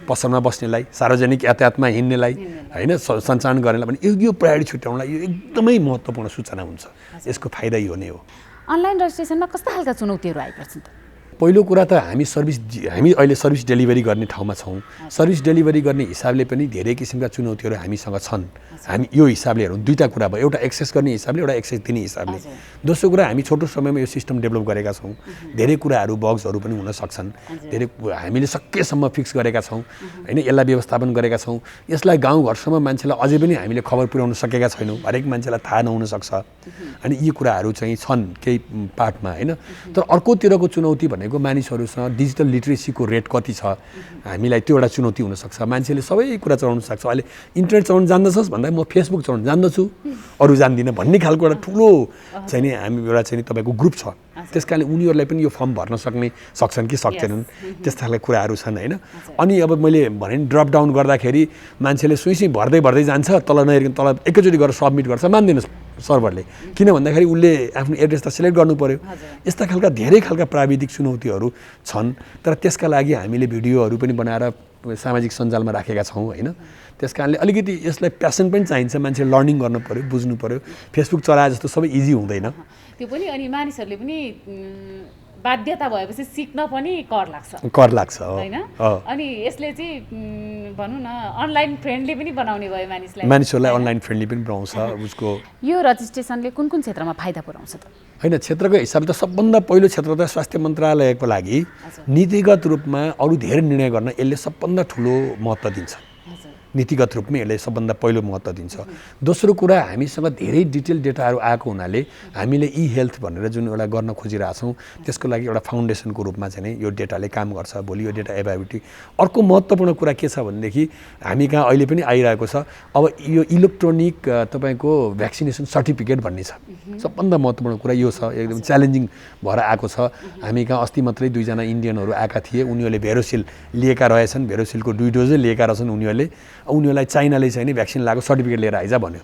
पसलमा बस्नेलाई, सार्वजनिक यातायातमा हिँड्नेलाई होइन, सञ्चालन गर्नेलाई पनि यो प्रायोरिटी छुट्याउनलाई यो एकदमै महत्त्वपूर्ण सूचना हुन्छ। यसको फाइदा यो नै हो। अनलाइन रजिस्ट्रेसनमा कस्ता खालका चुनौतीहरू आइपर्छन् त? पहिलो कुरा त हामी अहिले सर्भिस डेलिभरी गर्ने ठाउँमा छौँ। सर्भिस डेलिभरी गर्ने हिसाबले पनि धेरै किसिमका चुनौतीहरू हामीसँग छन्। हामी यो हिसाबले हेरौँ, दुईवटा कुरा भयो, एउटा एक्सेस गर्ने हिसाबले, एउटा एक्सेस दिने हिसाबले। दोस्रो कुरा हामी छोटो समयमा यो सिस्टम डेभलप गरेका छौँ। धेरै कुराहरू बग्सहरू पनि हुन सक्छन्, धेरै हामीले सकेसम्म फिक्स गरेका छौँ होइन, यसलाई व्यवस्थापन गरेका छौँ। यसलाई गाउँघरसम्म मान्छेलाई अझै पनि हामीले खबर पुर्याउन सकेका छैनौँ, हरेक मान्छेलाई थाहा नहुन सक्छ। अनि यी कुराहरू चाहिँ छन् केही पार्टमा होइन। तर अर्कोतिरको चुनौती भनेको मानिसहरूसँग डिजिटल लिट्रेसीको रेट कति छ, हामीलाई त्यो एउटा चुनौती हुनसक्छ। मान्छेले सबै कुरा चलाउन सक्छ। अहिले इन्टरनेट चलाउन जान्दछस् भन्दा म फेसबुक चलाउन जान्दछु, अरू जान्दिनँ भन्ने खालको एउटा ठुलो चाहिँ नि हामी एउटा चाहिँ तपाईँको ग्रुप छ। त्यस कारणले उनीहरूलाई पनि यो फर्म भर्न सक्छन् कि सक्दैनन्, त्यस्ता खालको कुराहरू छन् होइन। अनि अब मैले भने ड्रप डाउन गर्दाखेरि मान्छेले सुइँ भर्दै जान्छ, तल नहेरिकन तल एकैचोटि गरेर सबमिट गर्छ, मान्दैन सर्भरले। किन भन्दाखेरि उसले आफ्नो एड्रेस त सिलेक्ट गर्नु पर्यो। यस्ता खालका धेरै खालका प्राविधिक चुनौतीहरू छन्। तर त्यसका लागि हामीले भिडियोहरू पनि बनाएर सामाजिक सञ्जालमा राखेका छौँ होइन। त्यस कारणले अलिकति यसलाई प्यासन पनि चाहिन्छ, मान्छे लर्निङ गर्नु पर्यो, बुझ्नु पर्यो। फेसबुक चलाए जस्तो सबै इजी हुँदैन त्यो पनि। अनि मानिसहरूले पनि बाध्यता भएपछि सिक्न पनि कर लाग्छ होइन। अनि यसले चाहिँ भनौँ न अनलाइन फ्रेन्डली पनि बनाउने भयो मानिसहरूलाई अनलाइन फ्रेन्डली पनि बनाउँछ उसको। यो रजिस्ट्रेसनले कुन क्षेत्रमा फाइदा पुर्याउँछ त? होइन, क्षेत्रको हिसाबले त सबभन्दा पहिलो क्षेत्र त स्वास्थ्य मन्त्रालयको लागि नीतिगत रूपमा अरू धेरै निर्णय गर्न यसले सबभन्दा ठुलो महत्त्व दिन्छ। नीतिगत रूपमा यसले सबभन्दा पहिलो महत्त्व दिन्छ। दोस्रो कुरा, हामीसँग धेरै डिटेल डेटाहरू आएको हुनाले हामीले ई हेल्थ भनेर जुन एउटा गर्न खोजिरहेछौँ त्यसको लागि एउटा फाउन्डेसनको रूपमा चाहिँ यो डेटाले काम गर्छ। भोलि यो डेटा एभाइलिटी। अर्को महत्त्वपूर्ण कुरा के छ भनेदेखि हामी कहाँ अहिले पनि आइरहेको छ अब यो इलेक्ट्रोनिक तपाईँको भ्याक्सिनेसन सर्टिफिकेट भन्ने छ। सबभन्दा महत्त्वपूर्ण कुरा यो छ, एकदम च्यालेन्जिङ भएर आएको छ। हामी कहाँ अस्ति मात्रै 2 जना इन्डियनहरू आएका थिए, उनीहरूले भेरोसिल लिएका रहेछन्, भेरोसिलको 2 डोजै लिएका रहेछन् उनीहरूलाई चाइनाले चाहिँ नि भ्याक्सिन लगाएको सर्टिफिकेट लिएर आइज भन्यो।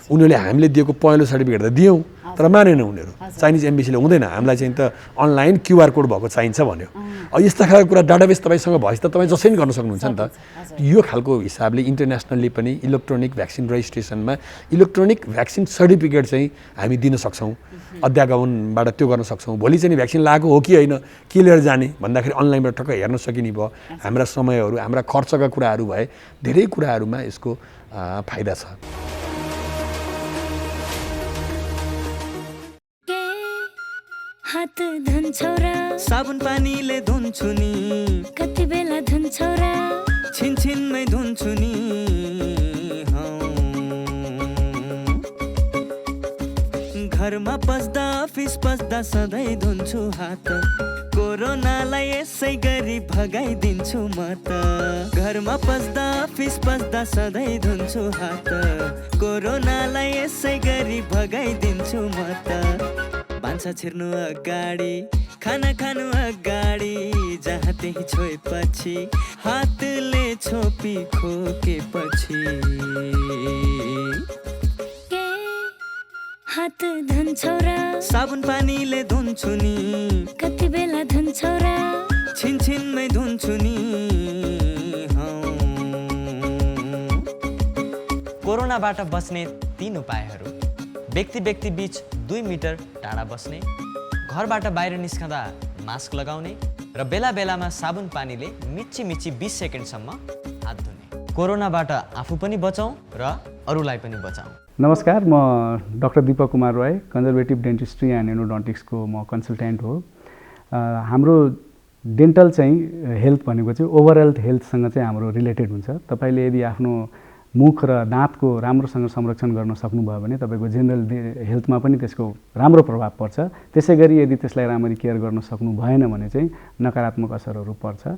उनीहरूले हामीले दिएको पहेँलो सर्टिफिकेट त दियौँ, तर मानेन उनीहरू। चाइनिज एम्बेसीले हुँदैन, हामीलाई चाहिँ त अनलाइन QR कोड भएको चाहिन्छ भन्यो। अब यस्ता खालको कुरा डाटाबेस तपाईँसँग भएपछि त तपाईँ जसरी गर्न सक्नुहुन्छ नि त। यो खालको हिसाबले इन्टरनेसनल्ली पनि इलेक्ट्रोनिक भ्याक्सिन रजिस्ट्रेसनमा इलेक्ट्रोनिक भ्याक्सिन सर्टिफिकेट चाहिँ हामी दिन सक्छौँ। अध्यागमनबाट त्यो गर्न सक्छौँ। भोलि चाहिँ भ्याक्सिन लगाएको हो कि होइन के लिएर जाने भन्दाखेरि अनलाइनबाट ठक्क हेर्न सकिने भयो। हाम्रा समयहरू, हाम्रा खर्चका कुराहरू भए धेरै कुराहरूमा यसको फाइदा छ। हात धुन्छौ र साबुन पानीले धुन्छु नि, कति बेला धुन्छौ र छिनछिनमै धुन्छु नि। घरमा पस्दा अफिस पस्दा सधैँ धुन्छु हात, कोरोनालाई यसै गरी भगाइदिन्छु म त। घरमा पस्दा अफिस पस्दा सधैँ धुन्छु हात, कोरोनालाई यसै गरी भगाइदिन्छु म त। भान्सा छिर्नु अगाडि, खाना खानु अगाडि, जहाँ त्यही छोएपछि हातले छोपी खोकेपछि। हात धुन्छौ र साबुन पानीले धुन्छु नि, कति बेला धुन्छौ र छिनछिनमै धुन्छु नि। कोरोनाबाट बच्ने 3 उपायहरू: व्यक्ति बीच 2 मिटर टाढा बस्ने, घरबाट बाहिर निस्कँदा मास्क लगाउने र बेला बेलामा साबुन पानीले मिच्ची 20 सेकेन्डसम्म हात धुने। कोरोनाबाट आफू पनि बचाउँ र अरूलाई पनि बचाउँ। नमस्कार, म doctor Deepak Kumar Rai, conservative dentistry and एन्डोडोन्टिक्सको म कन्सल्टेन्ट हो। हाम्रो डेन्टल चाहिँ हेल्थ भनेको चाहिँ ओभरअल हेल्थसँग चाहिँ हाम्रो रिलेटेड हुन्छ। तपाईँले यदि आफ्नो मुख र दाँतको राम्रोसँग संरक्षण गर्न सक्नुभयो भने तपाईँको जेनरल हेल्थमा पनि त्यसको राम्रो प्रभाव पर्छ। त्यसै गरी यदि त्यसलाई राम्ररी केयर गर्न सक्नु भएन भने चाहिँ नकारात्मक असरहरू पर्छ।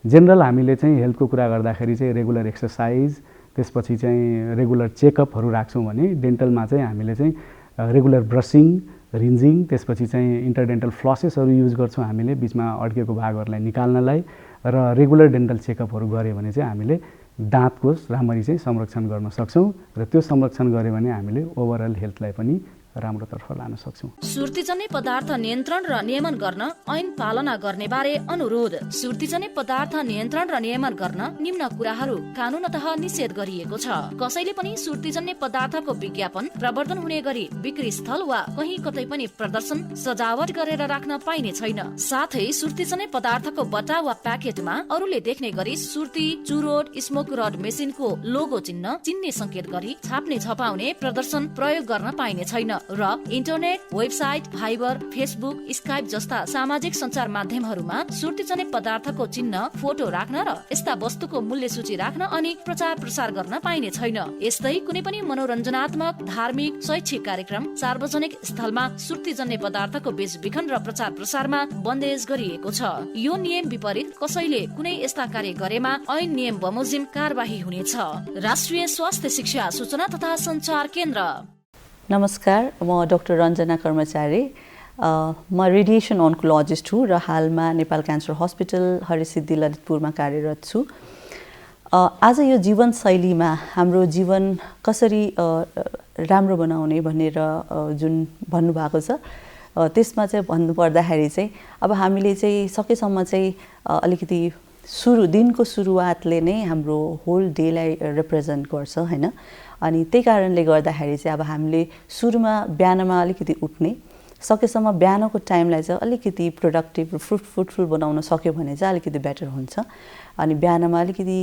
जेनरल हामीले चाहिँ हेल्थको कुरा गर्दाखेरि चाहिँ रेगुलर एक्सर्साइज, त्यसपछि चाहिँ रेगुलर चेकअपहरू राख्छौँ भने डेन्टलमा चाहिँ हामीले चाहिँ रेगुलर ब्रसिङ, रिन्जिङ, त्यसपछि चाहिँ इन्टरडेन्टल फ्लसेसहरू युज गर्छौँ हामीले बिचमा अड्केको भागहरूलाई निकाल्नलाई। र रेगुलर डेन्टल चेकअपहरू गऱ्यो भने चाहिँ हामीले दाँतको राम्ररी चाहिँ संरक्षण गर्न सक्छौँ। र त्यो संरक्षण गऱ्यो भने हामीले ओभरअल हेल्थलाई पनि राम्रोतर्फ लान सक्छौँ। सुर्तीजन्य पदार्थ नियन्त्रण र नियमन गर्न ऐन पालना गर्ने बारे अनुरोध। सुर्तीजन्य पदार्थ नियन्त्रण र नियमन गर्न निम्न कुराहरू कानुनतः निषेध गरिएको छ। कसैले पनि सुर्तीजन्य पदार्थको विज्ञापन प्रवर्धन हुने गरी बिक्री स्थल वा कहीँ कतै पनि प्रदर्शन सजावट गरेर राख्न पाइने छैन। साथै सुर्तीजन्य पदार्थको बट्टा वा प्याकेटमा अरूले देख्ने गरी सुर्ती, चुरोट, स्मोक रड मेसिनको लोगो चिन्ह, चिन्ने संकेत गरी छाप्ने छपाउने प्रदर्शन प्रयोग गर्न पाइने छैन र internet, website, Viber, Facebook, Skype जस्ता सामाजिक सञ्चार माध्यमहरूमा सुर्तीजन्य पदार्थको चिन्ह, फोटो राख्न र यस्ता वस्तुको मूल्य सूची राख्न अनि प्रचार प्रसार गर्न पाइने छैन। यस्तै कुनै पनि मनोरञ्जनात्मक, धार्मिक, शैक्षिक कार्यक्रम, सार्वजनिक स्थलमा सुर्तीजन्य पदार्थको बेचबिखन र प्रचार प्रसारमा बन्देज गरिएको छ। यो नियम विपरीत कसैले कुनै यस्ता कार्य गरेमा ऐन नियम बमोजिम कारबाही हुनेछ। राष्ट्रिय स्वास्थ्य शिक्षा सूचना तथा सञ्चार केन्द्र। नमस्कार, म डाक्टर रञ्जना कर्मचारी। म रेडिएसन अन्कोलोजिस्ट हुँ र हालमा नेपाल क्यान्सर हस्पिटल हरिसिद्धि ललितपुरमा कार्यरत छु। आज यो जीवनशैलीमा हाम्रो जीवन कसरी राम्रो बनाउने भनेर जुन भन्नुभएको छ, त्यसमा चाहिँ भन्नुपर्दाखेरि चाहिँ अब हामीले चाहिँ सकेसम्म चाहिँ अलिकति दिनको सुरुवातले नै हाम्रो होल डेलाई रिप्रेजेन्ट गर्छ होइन। अनि त्यही कारणले गर्दाखेरि चाहिँ अब हामीले सुरुमा बिहानमा अलिकति उठ्ने, सकेसम्म बिहानको टाइमलाई चाहिँ अलिकति प्रोडक्टिभ र फ्रुटफुल बनाउन सक्यो भने चाहिँ अलिकति बेटर हुन्छ। अनि बिहानमा अलिकति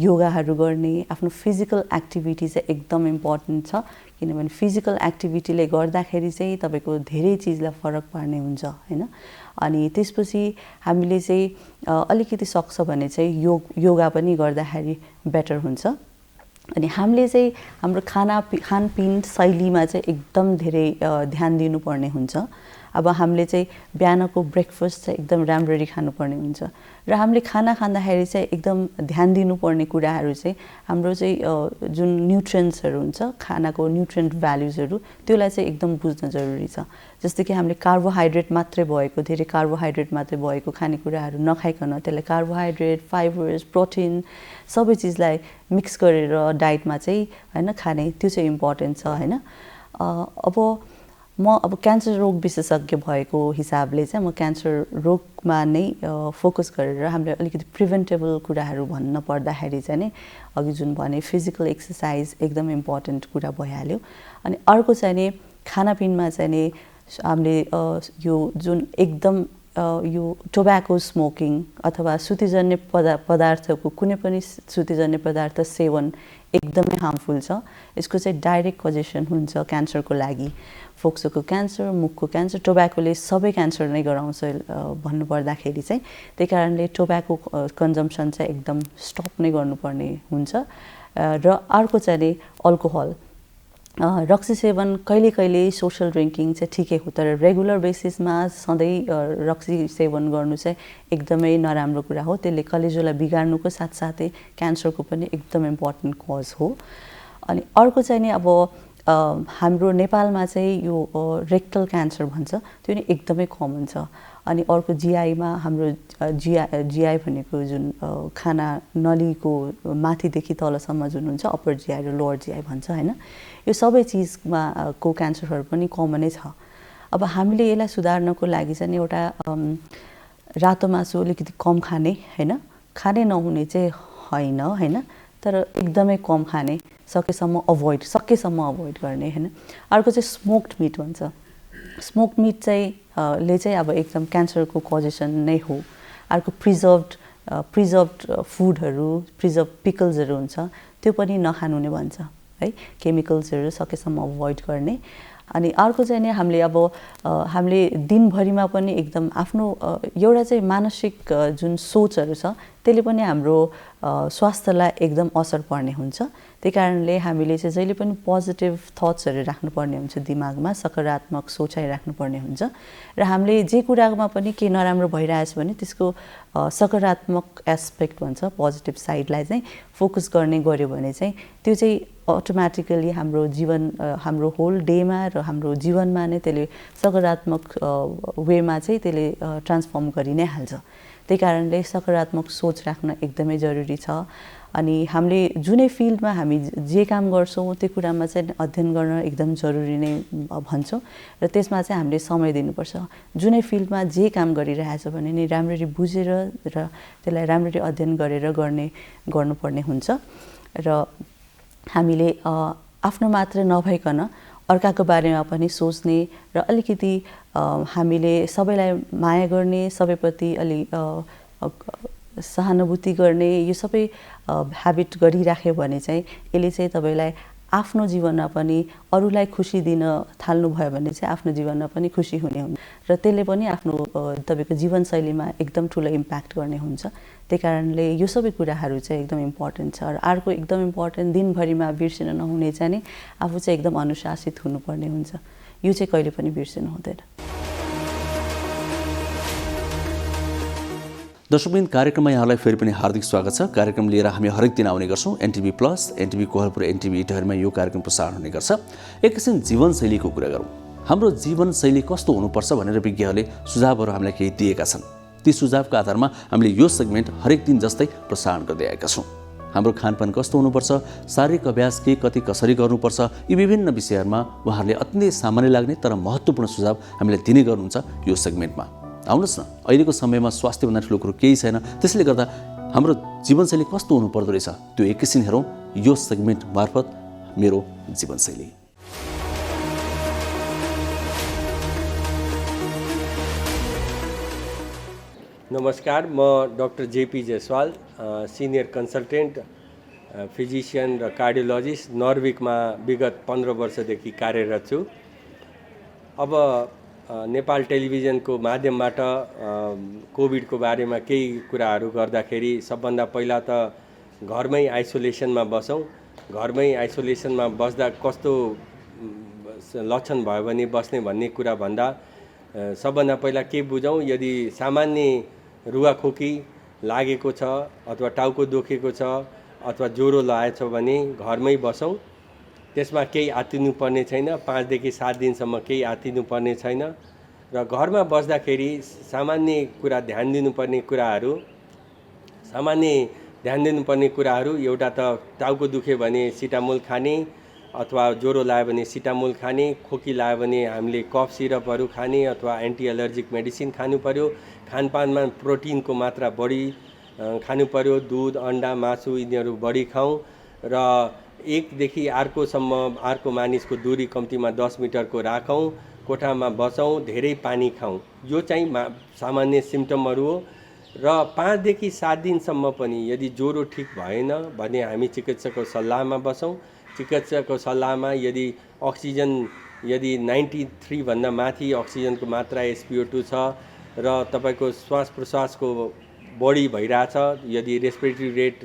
योगाहरू गर्ने, आफ्नो फिजिकल एक्टिभिटी चाहिँ एकदम इम्पोर्टेन्ट छ, किनभने फिजिकल एक्टिभिटीले गर्दाखेरि चाहिँ तपाईँको धेरै चिजलाई फरक पार्ने हुन्छ होइन। अनि त्यसपछि हामीले चाहिँ अलिकति सक्छ भने चाहिँ योगा पनि गर्दाखेरि बेटर हुन्छ। अनि हामीले चाहिँ हाम्रो खानपिन शैलीमा चाहिँ एकदम धेरै ध्यान दिनुपर्ने हुन्छ। अब हामीले चाहिँ बिहानको ब्रेकफास्ट चाहिँ एकदम राम्ररी खानुपर्ने हुन्छ र हामीले खाना खाँदाखेरि चाहिँ एकदम ध्यान दिनुपर्ने कुराहरू चाहिँ हाम्रो चाहिँ जुन न्युट्रियन्ट्सहरू हुन्छ, खानाको न्युट्रियन्ट भ्याल्युजहरू, त्यसलाई चाहिँ एकदम बुझ्न जरुरी छ। जस्तै कि हामीले कार्बोहाइड्रेट मात्रै भएको, धेरै कार्बोहाइड्रेट मात्रै भएको खानेकुराहरू नखाइकन त्यसलाई कार्बोहाइड्रेट, फाइबर्स, प्रोटिन सबै चिजलाई मिक्स गरेर डाइटमा चाहिँ होइन खाने, त्यो चाहिँ इम्पोर्टेन्ट छ होइन। अब क्यान्सर रोग विशेषज्ञ भएको हिसाबले चाहिँ म क्यान्सर रोगमा नै फोकस गरेर हामीले अलिकति प्रिभेन्टेबल कुराहरू भन्न पर्दाखेरि चाहिँ नि अघि जुन भने फिजिकल एक्सर्साइज एकदम इम्पोर्टेन्ट कुरा भइहाल्यो। अनि अर्को चाहिँ नि खानापिनमा चाहिँ नि हामीले यो जुन एकदम यो टोब्याको स्मोकिङ अथवा सुतिजन्य पदार्थको कुनै पनि सुतिजन्य पदार्थ सेवन एकदमै हार्मफुल छ। यसको चाहिँ डाइरेक्ट कजेसन हुन्छ क्यान्सरको लागि। फोक्सोको क्यान्सर, मुखको क्यान्सर, टोब्याकोले सबै क्यान्सर नै गराउँछ भन्नुपर्दाखेरि चाहिँ, त्यही कारणले टोब्याको कन्जम्सन चाहिँ एकदम स्टप नै गर्नुपर्ने हुन्छ। र अर्को चाहिँ नि अल्कोहल, रक्सी सेवन कहिले कहिले सोसल ड्रिङ्किङ चाहिँ ठिकै हो, तर रेगुलर बेसिसमा सधैँ रक्सी सेवन गर्नु चाहिँ एकदमै नराम्रो कुरा हो। त्यसले कलेजोलाई बिगार्नुको साथसाथै क्यान्सरको पनि एकदम इम्पोर्टेन्ट कज हो। अनि अर्को चाहिँ नि अब हाम्रो नेपालमा चाहिँ यो रेक्टल क्यान्सर भन्छ, त्यो नि एकदमै कमन छ। अनि अर्को जिआईमा हाम्रो जिआई भनेको जुन खाना नलीको माथिदेखि तलसम्म जुन हुन्छ अप्पर जिआई र लोवर जिआई भन्छ होइन, यो सबै चिजमा को क्यान्सरहरू पनि कमनै छ। अब हामीले यसलाई सुधार्नको लागि चाहिँ एउटा रातो मासु अलिकति कम खाने होइन, खाने नहुने चाहिँ होइन, तर एकदमै कम खाने, सकेसम्म अभोइड गर्ने होइन। अर्को चाहिँ स्मोक्ड मिट भन्छ। स्मोक्ड मिट चाहिँ ले चाहिँ अब एकदम क्यान्सरको कजेसन नै हो। अर्को प्रिजर्भड फुडहरू, प्रिजर्भ पिकल्सहरू हुन्छ, त्यो पनि नखानु नै भन्छ है। केमिकल्सहरू सकेसम्म अभोइड गर्ने। अनि अर्को चाहिँ नि हामीले दिनभरिमा पनि एकदम आफ्नो एउटा चाहिँ मानसिक जुन सोचहरू छ त्यसले पनि हाम्रो स्वास्थ्यलाई एकदम असर पर्ने हुन्छ। त्यही कारणले हामीले चाहिँ जहिले पनि पोजिटिभ थट्सहरू राख्नुपर्ने हुन्छ, दिमागमा सकारात्मक सोचाइ राख्नुपर्ने हुन्छ। र हामीले जे कुरामा पनि केही नराम्रो भइरहेछ भने त्यसको सकारात्मक एस्पेक्ट भन्छ, पोजिटिभ साइडलाई चाहिँ फोकस गर्ने गऱ्यो भने चाहिँ त्यो चाहिँ अटोमेटिकली हाम्रो होल डेमा र हाम्रो जीवनमा नै त्यसले सकारात्मक वेमा चाहिँ त्यसले ट्रान्सफर्म गरि नै हाल्छ। त्यही कारणले सकारात्मक सोच राख्न एकदमै जरुरी छ। अनि हामीले जुनै फिल्डमा हामी जे काम गर्छौँ त्यो कुरामा चाहिँ अध्ययन गर्न एकदम जरुरी नै भन्छौँ र त्यसमा चाहिँ हामीले समय दिनुपर्छ। जुनै फिल्डमा जे काम गरिरहेछ भने नि राम्ररी बुझेर र त्यसलाई राम्ररी अध्ययन गरेर गर्नुपर्ने हुन्छ र हामीले आफ्नो मात्र नभइकन अर्काको बारेमा पनि सोच्ने र अलिकति हामीले सबैलाई माया गर्ने, सबैप्रति अलि सहानुभूति गर्ने यो सबै ह्याबिट गरिराख्यो भने चाहिँ यसले चाहिँ तपाईँलाई आफ्नो जीवनमा पनि अरूलाई खुसी दिन थाल्नुभयो भने चाहिँ आफ्नो जीवनमा पनि खुसी हुने हुन्छ र त्यसले पनि आफ्नो तपाईँको जीवनशैलीमा एकदम ठुलो इम्प्याक्ट गर्ने हुन्छ। त्यही कारणले यो सबै कुराहरू चाहिँ एकदम इम्पोर्टेन्ट छ। र अर्को एकदम इम्पोर्टेन्ट दिनभरिमा बिर्सिन नहुने चाहिँ नि आफू चाहिँ एकदम अनुशासित हुनुपर्ने हुन्छ। यो चाहिँ कहिले पनि बिर्सिनु हुँदैन। दर्शकबिन कार्यक्रममा यहाँलाई फेरि पनि हार्दिक स्वागत छ। कार्यक्रम लिएर हामी हरेक दिन आउने गर्छौँ। NTV plus, NTV Kohalpur, NTV इटहरीमा यो कार्यक्रम प्रसारण हुने गर्छ। एक किसिम जीवनशैलीको कुरा गरौँ। हाम्रो जीवनशैली कस्तो हुनुपर्छ भनेर विज्ञहरूले सुझावहरू हामीलाई केही दिएका छन्। ती सुझावका आधारमा हामीले यो सेगमेन्ट हरेक दिन जस्तै प्रसारण गर्दै आएका छौँ। हाम्रो खानपान कस्तो हुनुपर्छ, शारीरिक अभ्यास के कति कसरी गर्नुपर्छ, यी विभिन्न विषयहरूमा उहाँहरूले अति नै सामान्य लाग्ने तर महत्त्वपूर्ण सुझाव हामीलाई दिने गर्नुहुन्छ यो सेगमेन्टमा। आउनुहोस् न, अहिलेको समयमा स्वास्थ्यभन्दा ठुलो कुरो केही छैन। त्यसले गर्दा हाम्रो जीवनशैली कस्तो हुनुपर्दो रहेछ त्यो एकैछिन हेरौँ यो सेगमेन्ट मार्फत मेरो जीवनशैली। नमस्कार, म doctor JP Jaiswal, senior consultant physician र कार्डियोलोजिस्ट नर्विकमा विगत 15 वर्षदेखि कार्यरत छु। अब नेपाल टेलिभिजनको माध्यमबाट कोभिडको बारेमा केही कुराहरू गर्दाखेरि सबभन्दा पहिला त घरमै आइसोलेसनमा बसौँ। घरमै आइसोलेसनमा बस्दा कस्तो लक्षण भयो भने बस्ने भन्ने कुरा भन्दा सबभन्दा पहिला के बुझौँ, यदि सामान्य रुवाखोकी लागेको छ अथवा टाउको दुखेको छ अथवा ज्वरो लागेको छ भने घरमै बसौँ। त्यसमा केही आत्तिनुपर्ने छैन। 5 देखि 7 दिनसम्म केही आत्तिनुपर्ने छैन। र घरमा बस्दाखेरि सामान्य ध्यान दिनुपर्ने कुराहरू एउटा त टाउको दुख्यो भने सिटामोल खाने अथवा ज्वरो लाग्यो भने सिटामोल खाने, खोकी लाग्यो भने हामीले कफ सिरपहरू खाने अथवा एन्टी एलर्जिक मेडिसिन खानु पर्यो। खानपानमा प्रोटिनको मात्रा बढी खानु पर्यो। दुध, अन्डा, मासु यिनीहरू बढी खाउँ र एकदेखि अर्को मानिसको दूरी कम्तीमा 10 मिटरको राखौँ। कोठामा बसौँ, धेरै पानी खाउँ। यो चाहिँ सामान्य सिम्टमहरू हो। र 5 देखि 7 दिनसम्म पनि यदि ज्वरो ठिक भएन भने हामी चिकित्सकको सल्लाहमा बसौँ। चिकित्सकको सल्लाहमा यदि अक्सिजन 93 भन्दा माथि अक्सिजनको मात्रा SpO2 छ र तपाईँको श्वास प्रश्वासको बढी भइरहेछ, यदि रेस्पिरेटरी रेट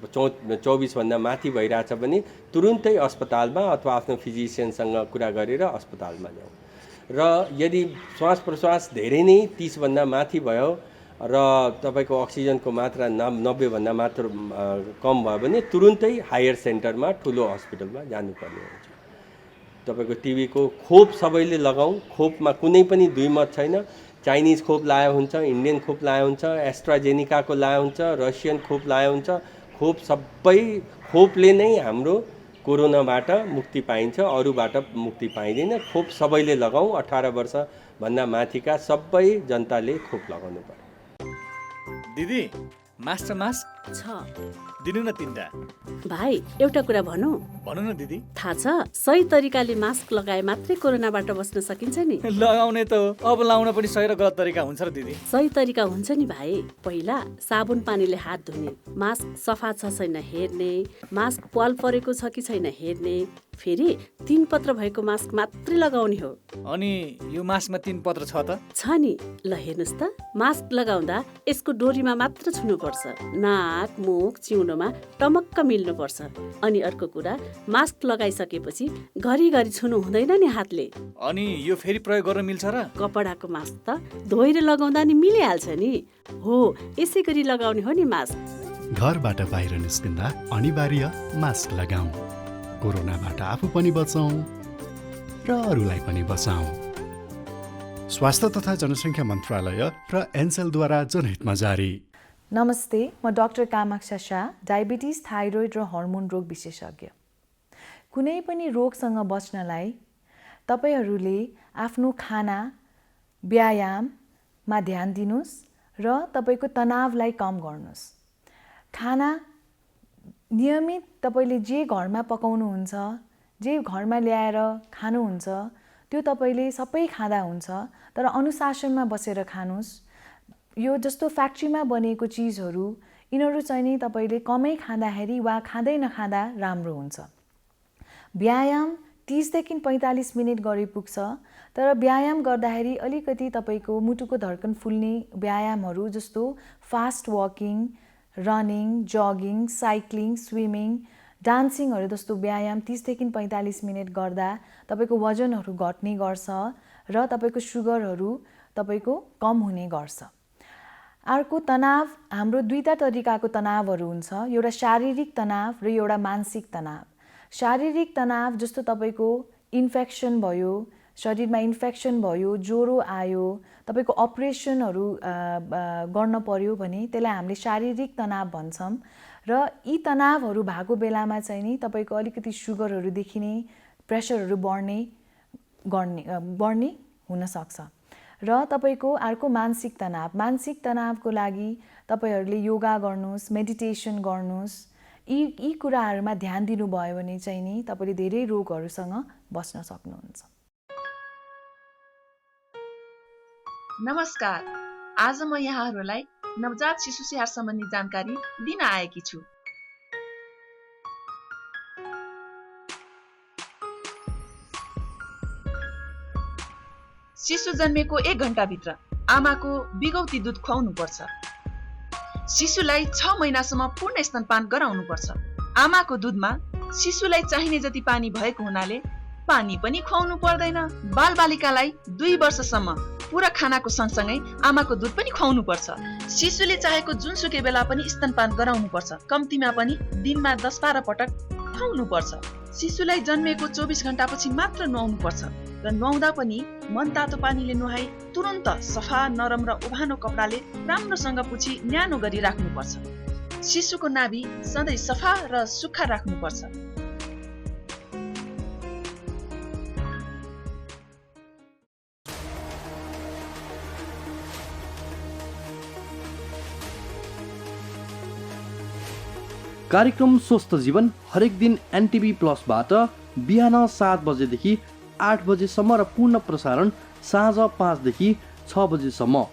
24 भन्दा माथि भइरहेछ भने तुरुन्तै अस्पतालमा अथवा आफ्नो फिजिसियनसँग कुरा गरेर अस्पतालमा जाउँ। र यदि श्वास प्रश्वास धेरै नै 30 भन्दा माथि भयो र तपाईँको अक्सिजनको मात्रा 90 भन्दा मात्र कम भयो भने तुरुन्तै हायर सेन्टरमा ठुलो हस्पिटलमा जानुपर्ने हुन्छ। तपाईँको टिबीको खोप सबैले लगाउँ। खोपमा कुनै पनि दुई मत छैन। चाइनिज खोप लायो हुन्छ, इन्डियन खोप लायो हुन्छ, एस्ट्राजेनिकाको लायो हुन्छ, रसियन खोप लायो हुन्छ। सबै खोपले नै हाम्रो कोरोनाबाट मुक्ति पाइन्छ, अरूबाट मुक्ति पाइँदैन। खोप सबैले लगाउँ। 18 वर्षभन्दा माथिका सबै जनताले खोप लगाउनु पर्यो। दिदी, मास्टर मास्क छ दिनु न 3टा। भाइ, एउटा कुरा भनौँ? भनौँ न दिदी। थाहा छ, सही तरिकाले मास्क लगाए मात्रै कोरोनाबाट बस्न सकिन्छ नि। लगाउने त हो, अब लाउन पनि सही र गलत तरिका हुन्छ र दिदी। सही तरिका हुन्छ नि भाइ। पहिला साबुन पानीले हात धुने, मास्क सफा छ छैन हेर्ने, मास्क पाल परेको छ कि छैन हेर्ने, फेरि 3 पत्र भएको मास्क मात्रै लगाउने हो। अनि यो मास्कमा 3 पत्र छ त? छ नि। ल हेर्नुस् त, मास्क लगाउँदा यसको डोरीमा मात्र छुनुपर्छ। नाक, मुख, चिउनोमा टमक्क मिल्नुपर्छ। अनि अर्को कुरा, मास्क लगाइसकेपछि घरिघरि छुनु हुँदैन नि हातले। अनि यो फेरि प्रयोग गर्न मिल्छ र? कपडाको मास्क त धोएर लगाउँदा नि मिलिहाल्छ नि। हो, यसै गरी लगाउने हो नि मास्क। घरबाट बाहिर निस्किँदा अनिवार्य मास्क लगाऊ। कोरोनाबाट आफू पनि बचौँ र अरूलाई पनि बचाऊ। स्वास्थ्य तथा जनसङ्ख्या मन्त्रालय र एनसेलद्वारा जनहितमा जारी। नमस्ते, म doctor Kamaksha Shah, diabetes, thyroid र हर्मोन रोग विशेषज्ञ। कुनै पनि रोगसँग बच्नलाई तपाईहरूले आफ्नो खाना, व्यायाममा ध्यान दिनुहोस् र तपाईँको तनावलाई कम गर्नुहोस्। खाना नियमित तपाईँले जे घरमा पकाउनुहुन्छ, जे घरमा ल्याएर खानुहुन्छ, त्यो तपाईँले सबै खाँदा हुन्छ, तर अनुशासनमा बसेर खानुहोस्। यो जस्तो फ्याक्ट्रीमा बनेको चिजहरू यिनीहरू चाहिँ नि तपाईँले कमै खाँदाखेरि वा खाँदै नखाँदा राम्रो हुन्छ। व्यायाम 30 देखि 45 मिनट गरे पुग्छ, तर व्यायाम गर्दाखेरि अलिकति तपाईँको मुटुको धड्कन फुल्ने व्यायामहरू जस्तो fast walking, running, jogging, cycling, swimming, डान्सिङहरू जस्तो व्यायाम 30 देखि 45 मिनट गर्दा तपाईँको वजनहरू घट्ने गर्छ र तपाईँको सुगरहरू तपाईँको कम हुने गर्छ। अर्को तनाव, हाम्रो दुईटा तरिकाको तनावहरू हुन्छ, एउटा शारीरिक तनाव र एउटा मानसिक तनाव। शारीरिक तनाव जस्तो तपाईँको इन्फेक्सन भयो, शरीरमा इन्फेक्सन भयो, ज्वरो आयो, तपाईँको अपरेसनहरू गर्न पर्यो भने त्यसलाई हामीले शारीरिक तनाव भन्छौँ। र यी तनावहरू भएको बेलामा चाहिँ नि तपाईँको अलिकति सुगरहरू देखिने, प्रेसरहरू बढ्ने हुनसक्छ। र तपाईँको अर्को मानसिक तनाव। मानसिक तनावको लागि तपाईँहरूले योगा गर्नुहोस्, मेडिटेसन गर्नुहोस्। यी कुराहरूमा ध्यान दिनुभयो भने चाहिँ नि तपाईँले धेरै रोगहरूसँग बच्न सक्नुहुन्छ। नमस्कार, आज म यहाँहरूलाई नवजात शिशु स्याहार सम्बन्धी जानकारी दिन आएकी छु। शिशु जन्मेको 1 घण्टाभित्र आमाको बिगौती दुध खुवाउनुपर्छ। शिशुलाई 6 महिनासम्म पूर्ण स्तनपान गराउनुपर्छ। आमाको दुधमा शिशुलाई चाहिने जति पानी भएको हुनाले पानी पनि खुवाउनु पर्दैन। बालबालिकालाई 2 वर्षसम्म पूरा खानाको सँगसँगै आमाको दुध पनि खुवाउनु पर्छ। शिशुले चाहेको जुनसुकै बेला पनि स्तनपान गराउनु पर्छ। कम्तीमा पनि दिनमा 10-12 पटक खुवाउनु पर्छ। शिशुलाई जन्मेको 24 घण्टापछि मात्र नुहाउनु पर्छ र नुहाउँदा पनि मनतातो पानीले नुहाई तुरन्त सफा, नरम र उभानो कपडाले राम्रोसँग पुछी न्यानो गरी राख्नुपर्छ। शिशुको नाभि सधैँ सफा र सुक्खा राख्नुपर्छ। कार्यक्रम स्वस्थ जीवन हरेक दिन एनटिभी प्लसबाट बिहान 7 बजेदेखि 8 बजेसम्म र पूर्ण प्रसारण साँझ 5 देखि 6 बजेसम्म।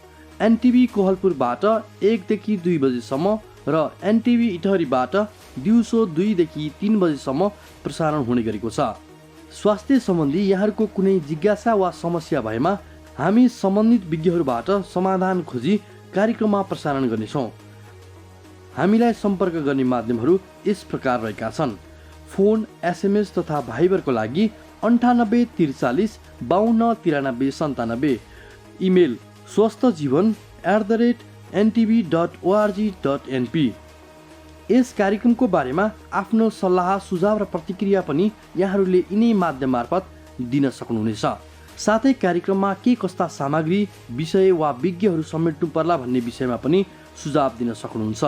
एनटिभी कोहलपुरबाट 1 देखि 2 बजेसम्म र एनटिभी इटहरीबाट दिउँसो 2 देखि 3 बजेसम्म प्रसारण हुने गरेको छ। स्वास्थ्य सम्बन्धी यहाँहरूको कुनै जिज्ञासा वा समस्या भएमा हामी सम्बन्धित विज्ञहरूबाट समाधान खोजी कार्यक्रममा प्रसारण गर्नेछौँ। हामीलाई सम्पर्क गर्ने माध्यमहरू यस प्रकार रहेका छन्। फोन, एसएमएस तथा भाइबरको लागि 98 43 52 93 97। Email swasthajievan@ntv.org.np। यस कार्यक्रमको बारेमा आफ्नो सल्लाह, सुझाव र प्रतिक्रिया पनि यहाँहरूले यिनै माध्यम मार्फत दिन सक्नुहुनेछ। साथै कार्यक्रममा के कस्ता सामग्री, विषय वा विज्ञहरू समेट्नु पर्ला भन्ने विषयमा पनि सुझाव दिन सक्नुहुन्छ।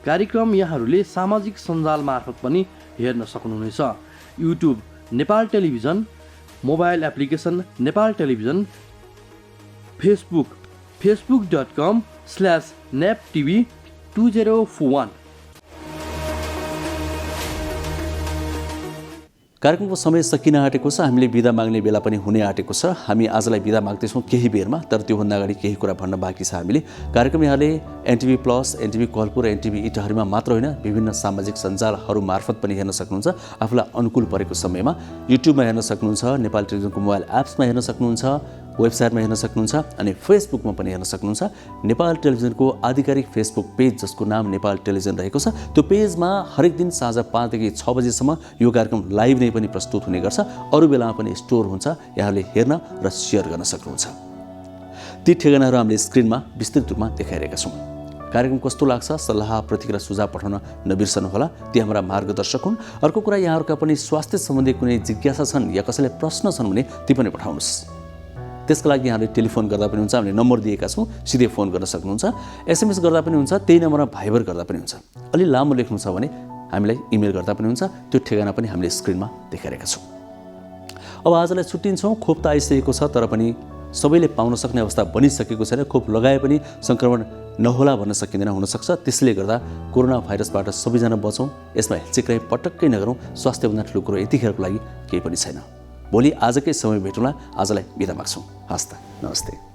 कार्यक्रम यहाँहरूले सामाजिक सञ्जाल मार्फत पनि हेर्न सक्नुहुनेछ। YouTube Nepal television, mobile application Nepal television, Facebook facebook.com/naptv2041। कार्यक्रमको समय सकिन आँटेको छ। हामीले बिदा माग्ने बेला पनि हुने आँटेको छ। हामी आजलाई बिदा माग्दैछौँ केही बेरमा, तर त्योभन्दा अगाडि केही कुरा भन्न बाँकी छ। हामीले कार्यक्रम यहाँले NTV plus, NTV Kohalpur, NTV इटहरीमा मात्र होइन, विभिन्न सामाजिक सञ्जालहरू मार्फत पनि हेर्न सक्नुहुन्छ। आफूलाई अनुकूल परेको समयमा युट्युबमा हेर्न सक्नुहुन्छ, नेपाल टेलिभिजनको मोबाइल एप्समा हेर्न सक्नुहुन्छ, वेबसाइटमा हेर्न सक्नुहुन्छ, अनि फेसबुकमा पनि हेर्न सक्नुहुन्छ। नेपाल टेलिभिजनको आधिकारिक फेसबुक पेज जसको नाम नेपाल टेलिभिजन रहेको छ, त्यो पेजमा हरेक दिन साँझ 5 देखि 6 बजेसम्म यो कार्यक्रम लाइभ नै पनि प्रस्तुत हुने गर्छ। अरू बेलामा पनि स्टोर हुन्छ, यहाँहरूले हेर्न र सेयर गर्न सक्नुहुन्छ। ती ठेगानाहरू हामीले स्क्रिनमा विस्तृत रूपमा देखाइरहेका छौँ। कार्यक्रम कस्तो लाग्छ, सल्लाह, प्रतिक्रिया, सुझाव पठाउन नबिर्सनुहोला। ती हाम्रा मार्गदर्शक हुन्। अर्को कुरा, यहाँहरूका पनि स्वास्थ्य सम्बन्धी कुनै जिज्ञासा छन् या कसैलाई प्रश्न छन् भने ती पनि पठाउनुहोस्। त्यसको लागि यहाँले टेलिफोन गर्दा पनि हुन्छ, हामीले नम्बर दिएका छौँ, सिधै फोन गर्न सक्नुहुन्छ। एसएमएस गर्दा पनि हुन्छ, त्यही नम्बरमा भाइबर गर्दा पनि हुन्छ। अलि लामो लेख्नु छ भने हामीलाई इमेल गर्दा पनि हुन्छ, त्यो ठेगाना पनि हामीले स्क्रिनमा देखाइरहेका छौँ। अब आजलाई छुट्टिन्छौँ। खोप त आइसकेको छ, तर पनि सबैले पाउन सक्ने अवस्था बनिसकेको छैन। खोप लगाए पनि सङ्क्रमण नहोला भन्न सकिँदैन, हुनसक्छ। त्यसले गर्दा कोरोना भाइरसबाट सबैजना बचौँ, यसमा हिचकिचाइ पटक्कै नगरौँ। स्वास्थ्यभन्दा ठुलो कुरो यतिखेरको लागि केही पनि छैन। भोलि आजकै समय भेटौँला। आजलाई बिदा माग्छौँ। हस् त, नमस्ते।